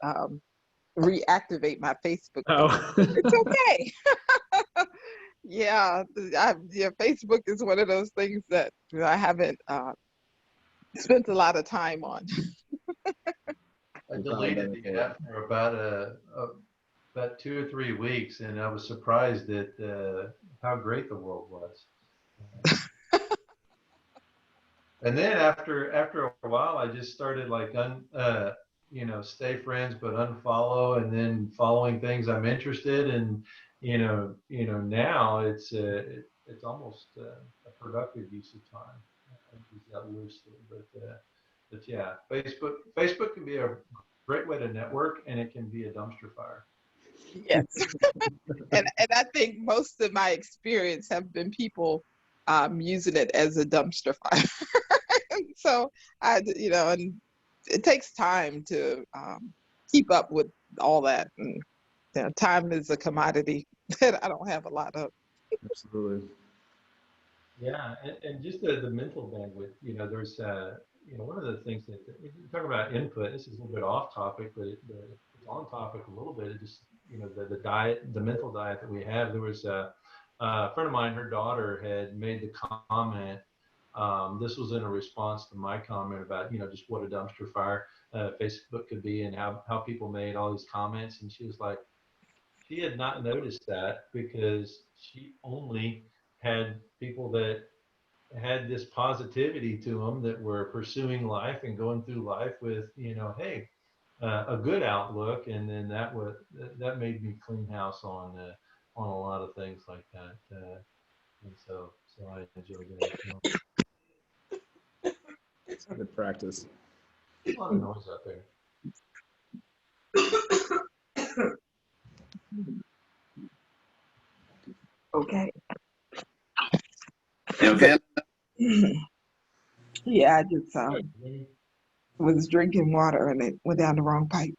reactivate my Facebook. Oh, It's okay. Yeah, Facebook is one of those things that I haven't spent a lot of time on. I deleted the app for about 2 or 3 weeks, and I was surprised at how great the world was. And then after a while, I just started like stay friends but unfollow, and then following things I'm interested in. Now it's almost a productive use of time. I use that loosely, but yeah, Facebook can be a great way to network, and it can be a dumpster fire. Yes. and I think most of my experience have been people using it as a dumpster fire. So and it takes time to keep up with all that. And time is a commodity that I don't have a lot of. absolutely. Yeah, and just the mental bandwidth. There's one of the things that we talk about input. This is a little bit off topic, but it's on topic a little bit. It just the diet, the mental diet that we have. There was a friend of mine. Her daughter had made the comment. This was in a response to my comment about just what a dumpster fire Facebook could be, and how people made all these comments. And she was like, she had not noticed that because she only had people that had this positivity to them, that were pursuing life and going through life with hey, a good outlook. And then that made me clean house on a lot of things like that. And so I enjoyed that. It's good practice. A lot of noise out there. Okay. You okay? Yeah, I just was drinking water and it went down the wrong pipe.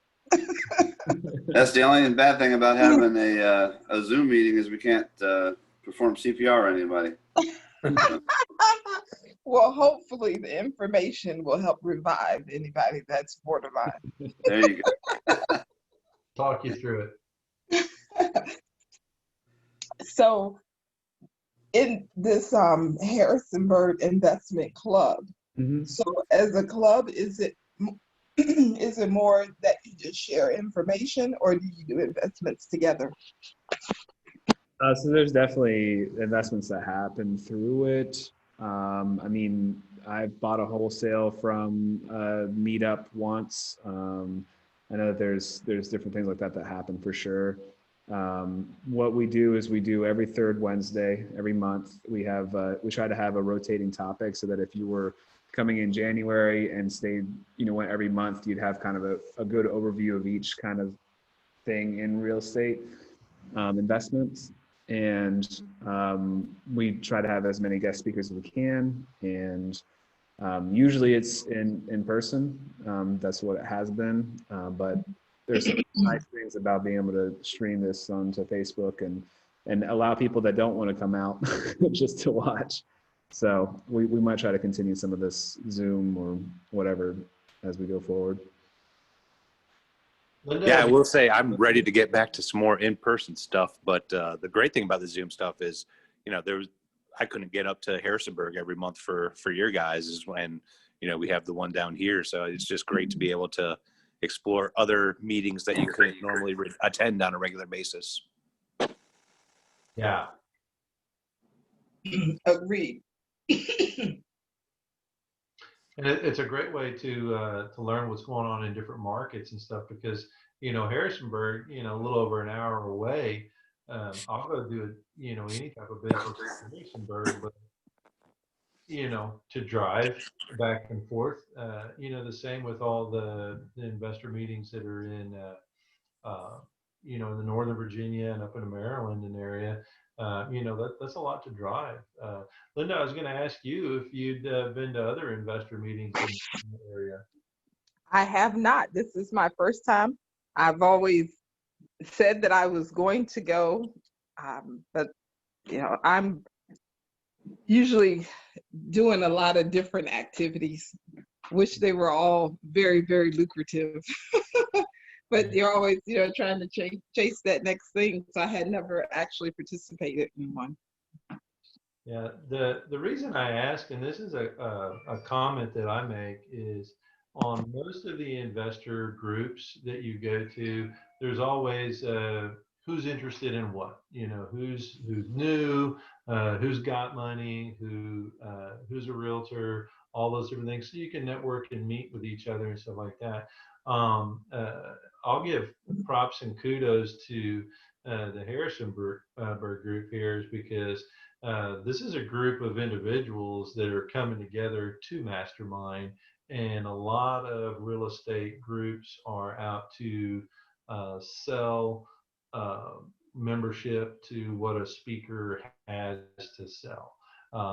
That's the only bad thing about having a Zoom meeting, is we can't perform CPR on anybody. Well, hopefully the information will help revive anybody that's borderline. There you go. Talk you through it. So in this Harrisonburg investment club, so as a club, is it Is it more that you just share information, or do you do investments together? So there's definitely investments that happen through it. I mean, I've bought a wholesale from a meetup once. I know that there's different things like that that happen for sure. What we do is we do every third Wednesday, every month. We try to have a rotating topic so that if you were coming in January and stayed, went every month, you'd have kind of a good overview of each kind of thing in real estate investments. And we try to have as many guest speakers as we can. And usually it's in person. That's what it has been. But there's some nice things about being able to stream this onto Facebook and allow people that don't want to come out just to watch. So we might try to continue some of this Zoom or whatever as we go forward. Linda, Yeah, I will say I'm ready to get back to some more in-person stuff. But the great thing about the Zoom stuff is, I couldn't get up to Harrisonburg every month for your guys is when, we have the one down here. So it's just great to be able to explore other meetings that you couldn't normally attend on a regular basis. yeah. Agreed. And it's a great way to learn what's going on in different markets and stuff because, Harrisonburg, a little over an hour away, I'll go do it, any type of business in Harrisonburg, but, to drive back and forth, the same with all the investor meetings that are in, in the Northern Virginia and up in the Maryland and area. That's a lot to drive. Linda, I was going to ask you if you'd been to other investor meetings in the area. I have not. This is my first time. I've always said that I was going to go, but I'm usually doing a lot of different activities. Wish they were all very, very lucrative. But you're always, trying to chase that next thing. So I had never actually participated in one. Yeah, the reason I ask, and this is a comment that I make, is on most of the investor groups that you go to, there's always who's interested in what, who's new, who's got money, who's a realtor, all those different things. So you can network and meet with each other and stuff like that. I'll give props and kudos to the Harrisonburg group here, is because this is a group of individuals that are coming together to mastermind, and a lot of real estate groups are out to sell membership to what a speaker has to sell.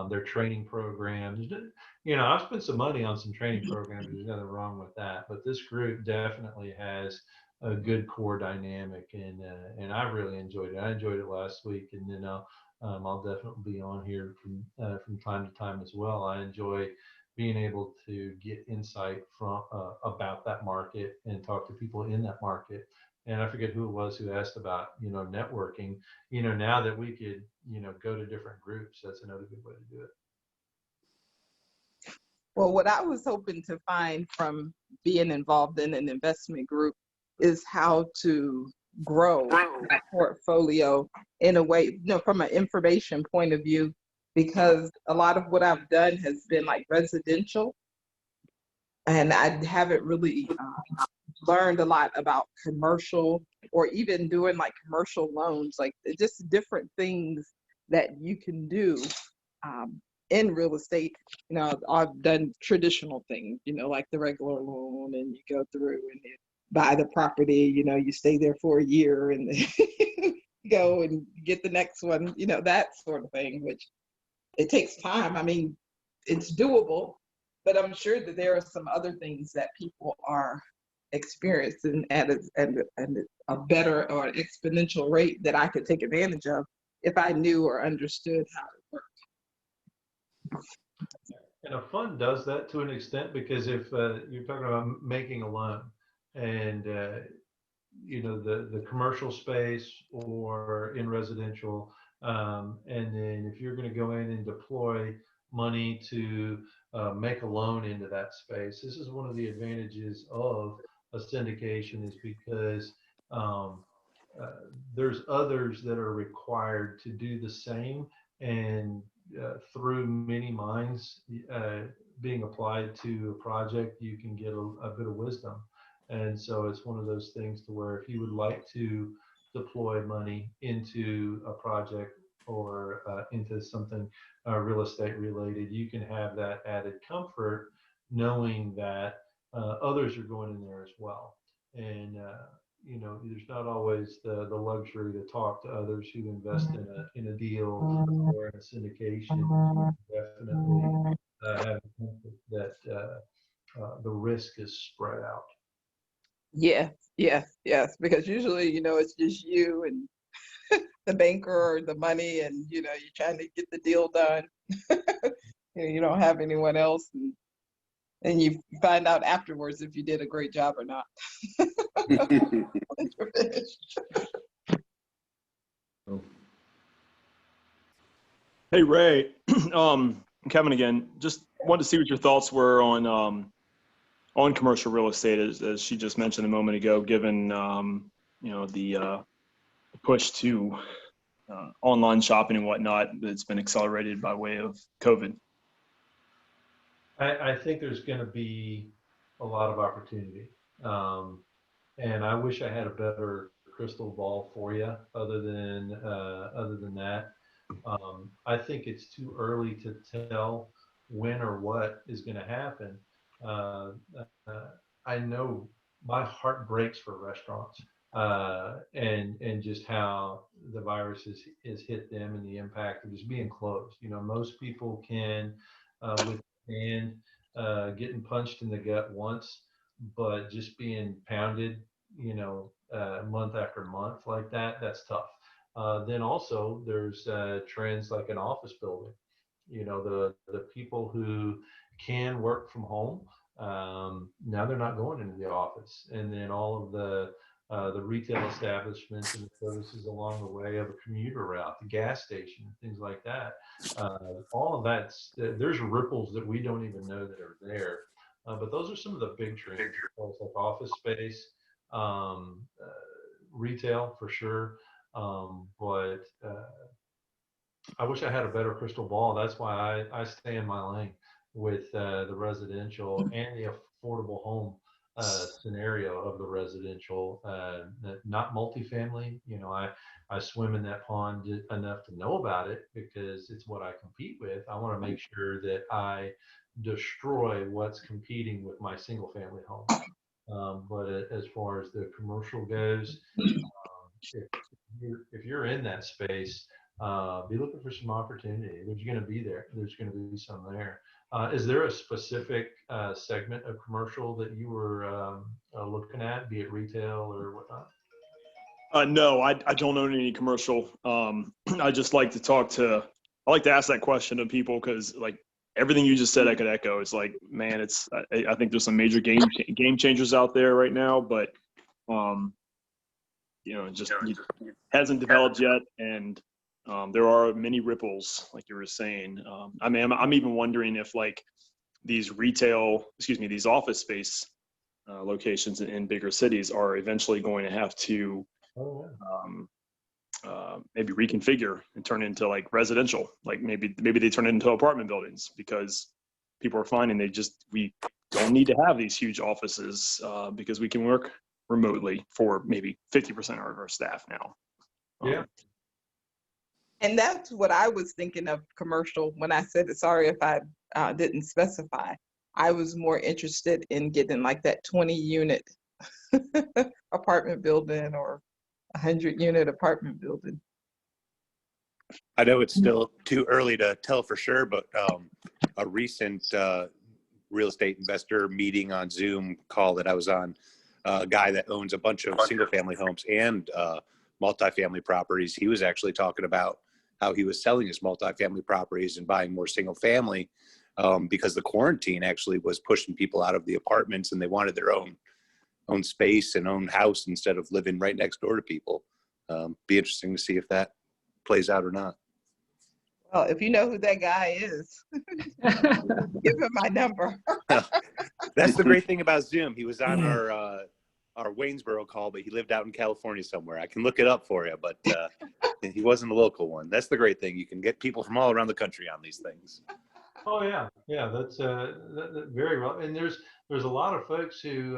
Their training programs, I've spent some money on some training programs. There's nothing wrong with that, but this group definitely has a good core dynamic, and I really enjoyed it. I enjoyed it last week, and then I'll definitely be on here from time to time as well. I enjoy being able to get insight from about that market and talk to people in that market. And I forget who it was who asked about networking. Now that we could go to different groups, that's another good way to do it. Well, what I was hoping to find from being involved in an investment group is how to grow my portfolio in a way, from an information point of view, because a lot of what I've done has been like residential, and I haven't really learned a lot about commercial, or even doing like commercial loans, like just different things that you can do in real estate. I've done traditional things, like the regular loan, and you go through and you buy the property, you stay there for a year and then go and get the next one, that sort of thing, which it takes time. I mean, it's doable, but I'm sure that there are some other things that people are experiencing at a better or an exponential rate that I could take advantage of if I knew or understood how it worked. And a fund does that to an extent, because if you're talking about making a loan, and the commercial space or in residential, and then if you're going to go in and deploy money to make a loan into that space. This is one of the advantages of a syndication, is because there's others that are required to do the same, and through many minds being applied to a project, you can get a bit of wisdom. And so it's one of those things to where if you would like to deploy money into a project or into something real estate related, you can have that added comfort knowing that others are going in there as well. And there's not always the luxury to talk to others who invest in a deal or in a syndication. You definitely have the comfort that the risk is spread out. Yeah, yes. Because usually, it's just you and the banker or the money, and you're trying to get the deal done. You don't have anyone else, and you find out afterwards if you did a great job or not. Hey, Ray, Kevin again. Just wanted to see what your thoughts were on commercial real estate, as she just mentioned a moment ago, given the push to online shopping and whatnot that's been accelerated by way of COVID. I think there's going to be a lot of opportunity, and I wish I had a better crystal ball for you. Other than that, I think it's too early to tell when or what is going to happen. I know my heart breaks for restaurants, and just how the virus has hit them and the impact of just being closed. Most people can withstand getting punched in the gut once, but just being pounded, month after month like that's tough. Then also there's trends like an office building. The people who can work from home, now they're not going into the office, and then all of the retail establishments and the services along the way of a commuter route, the gas station, things like that. All of that's, there's ripples that we don't even know that are there. But those are some of the big trends, like office space, retail for sure. But I wish I had a better crystal ball. That's why I stay in my lane with the residential and the affordable home scenario of the residential, not multifamily. I swim in that pond enough to know about it because it's what I compete with. I want to make sure that I destroy what's competing with my single family home. But as far as the commercial goes, if you're in that space, be looking for some opportunity. There's going to be there. There's going to be some there. Is there a specific segment of commercial that you were looking at, be it retail or whatnot? No, I don't own any commercial. I just like to I like to ask that question of people because like everything you just said, I could echo. It's like, man, I think there's some major game changers out there right now, but just hasn't developed yet, and there are many ripples, like you were saying. I'm even wondering if like these office space locations in bigger cities are eventually going to have to maybe reconfigure and turn into like residential. Like maybe they turn it into apartment buildings because people are finding we don't need to have these huge offices because we can work remotely for maybe 50% of our staff now. Yeah. And that's what I was thinking of commercial when I said it. Sorry if I didn't specify. I was more interested in getting like that 20-unit apartment building or 100-unit apartment building. I know it's still too early to tell for sure, but a recent real estate investor meeting on Zoom call that I was on, a guy that owns a bunch of single family homes and multifamily properties, he was actually talking about how he was selling his multifamily properties and buying more single family because the quarantine actually was pushing people out of the apartments and they wanted their own space and own house instead of living right next door to people. Be interesting to see if that plays out or not. Well, if you know who that guy is, give him my number. That's the great thing about Zoom. He was on our Waynesboro call, but he lived out in California somewhere. I can look it up for you, but he wasn't a local one. That's the great thing. You can get people from all around the country on these things. Oh yeah, that's very well. And there's a lot of folks who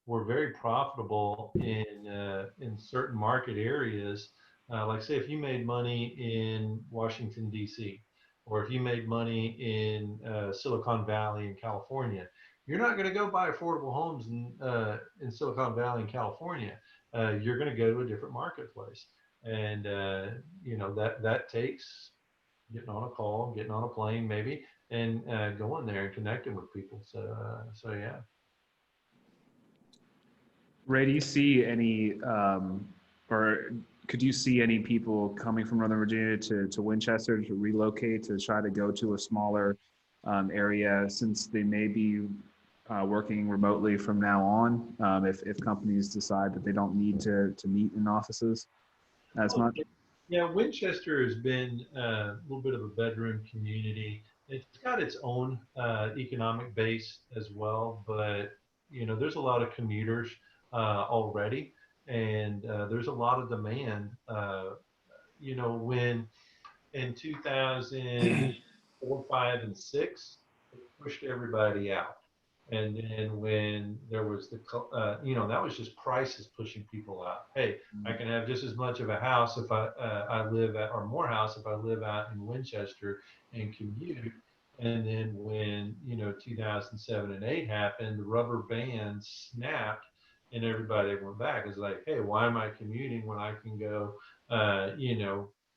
were very profitable in certain market areas. Like say, if you made money in Washington D.C. or if you made money in Silicon Valley in California, you're not going to go buy affordable homes in Silicon Valley in California. You're going to go to a different marketplace, and that takes getting on a call, getting on a plane, maybe, and going there and connecting with people. So yeah. Ray, do you see any, or could you see any people coming from Northern Virginia to Winchester to relocate to try to go to a smaller area, since they may be working remotely from now on, if companies decide that they don't need to meet in offices as much? Yeah, Winchester has been a little bit of a bedroom community. It's got its own economic base as well, but there's a lot of commuters already, and there's a lot of demand. When in 2004, 5, and 6, it pushed everybody out. And then when there was that was just prices pushing people out. Hey, I can have just as much of a house if I live at, or more house if I live out in Winchester and commute. And then when 2007 and 8 happened, the rubber band snapped, and everybody went back. It's like, hey, why am I commuting when I can go,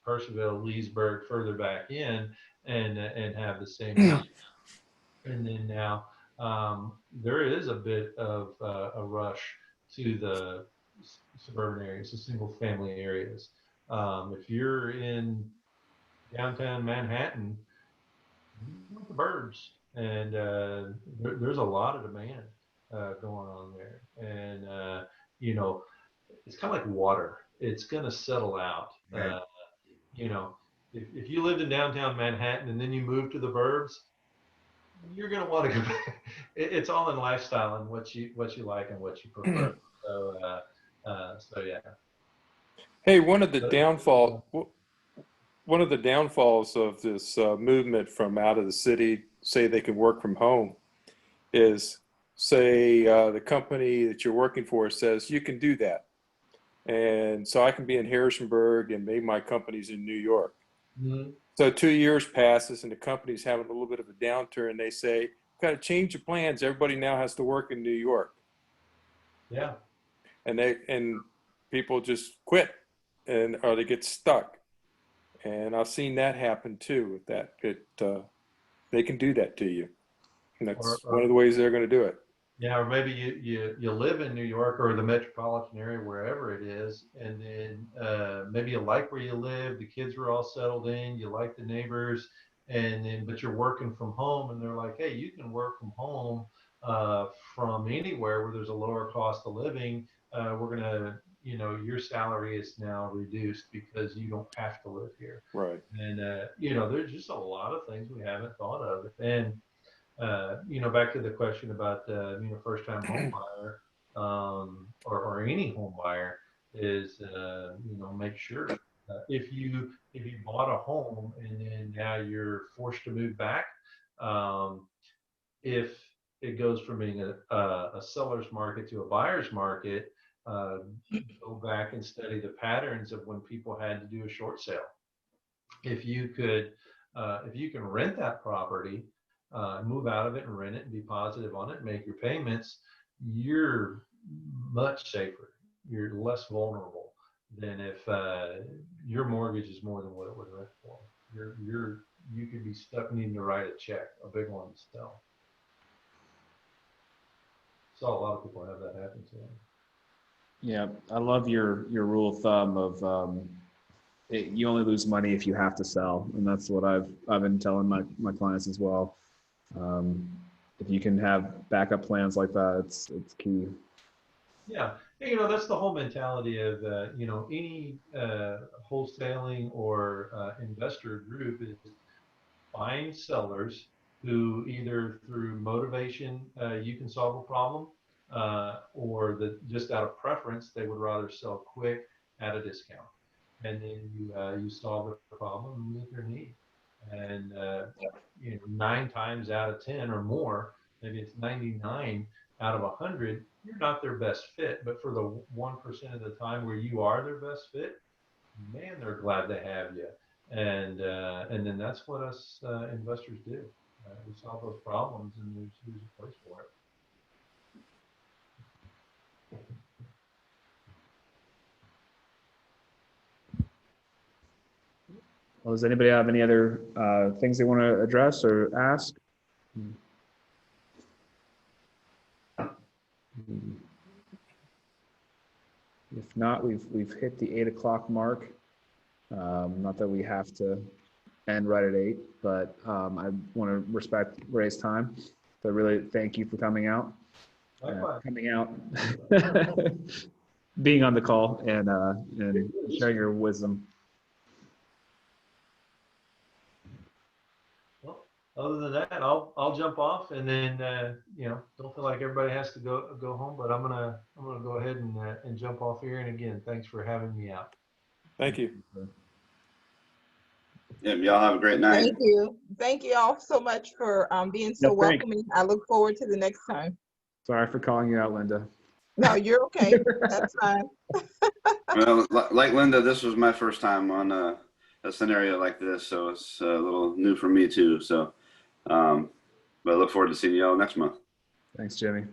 Percival, Leesburg, further back in, and have the same house? And then now there is a bit of a rush to the suburban areas, the single family areas. If you're in downtown Manhattan, you want the burbs, and there's a lot of demand going on there. And it's kind of like water. It's going to settle out. Right. If you lived in downtown Manhattan and then you moved to the burbs, you're going to want to go back. It's all in lifestyle and what you like and what you prefer. So yeah. Hey, one of the downfalls of this movement from out of the city, say they can work from home, is say the company that you're working for says you can do that. And so I can be in Harrisonburg and maybe my company's in New York. Mm-hmm. So 2 years passes and the company's having a little bit of a downturn. They say, got to change your plans. Everybody now has to work in New York. Yeah. And people just quit, or they get stuck. And I've seen that happen too with that. They can do that to you. And that's one of the ways they're going to do it. Yeah, or maybe you live in New York or the metropolitan area, wherever it is, and then maybe you like where you live, the kids are all settled in, you like the neighbors, but you're working from home, and they're like, hey, you can work from home from anywhere where there's a lower cost of living. We're gonna, your salary is now reduced because you don't have to live here. Right. And there's just a lot of things we haven't thought of, and back to the question about first-time home buyer or any home buyer is make sure if you bought a home and then now you're forced to move back, if it goes from being a seller's market to a buyer's market, go back and study the patterns of when people had to do a short sale. If you can rent that property, move out of it and rent it and be positive on it, make your payments, you're much safer. You're less vulnerable than if your mortgage is more than what it would rent for. You could be stuck needing to write a check, a big one to sell. Saw a lot of people have that happen to them. Yeah, I love your rule of thumb of you only lose money if you have to sell, and that's what I've been telling my clients as well. If you can have backup plans like that, it's key. Yeah, You know, that's the whole mentality of, you know, any wholesaling or investor group is find sellers who either through motivation you can solve a problem, or that just out of preference they would rather sell quick at a discount, and then you solve their problem and meet their need. And you know, 9 times out of 10 or more, maybe it's 99 out of 100, you're not their best fit. But for the 1% of the time where you are their best fit, man, they're glad to have you. And then that's what us investors do. We solve those problems, and there's a place for it. Well, does anybody have any other things they want to address or ask? If not, we've hit the 8 o'clock mark. Not that we have to end right at 8, but I want to respect Ray's time. So really thank you for coming out. Being on the call and sharing your wisdom. Well, other than that, I'll jump off, and then you know, don't feel like everybody has to go home, but I'm gonna go ahead and jump off here. And again, thanks for having me out. Thank you. Yeah, y'all have a great night. Thank you. Thank you all so much for being so Yeah, thanks. welcoming. I look forward to the next time. Sorry for calling you out, Linda. No, you're okay. That's fine. Well, like Linda, this was my first time on a scenario like this, so it's a little new for me too. So, but I look forward to seeing y'all next month. Thanks, Jimmy.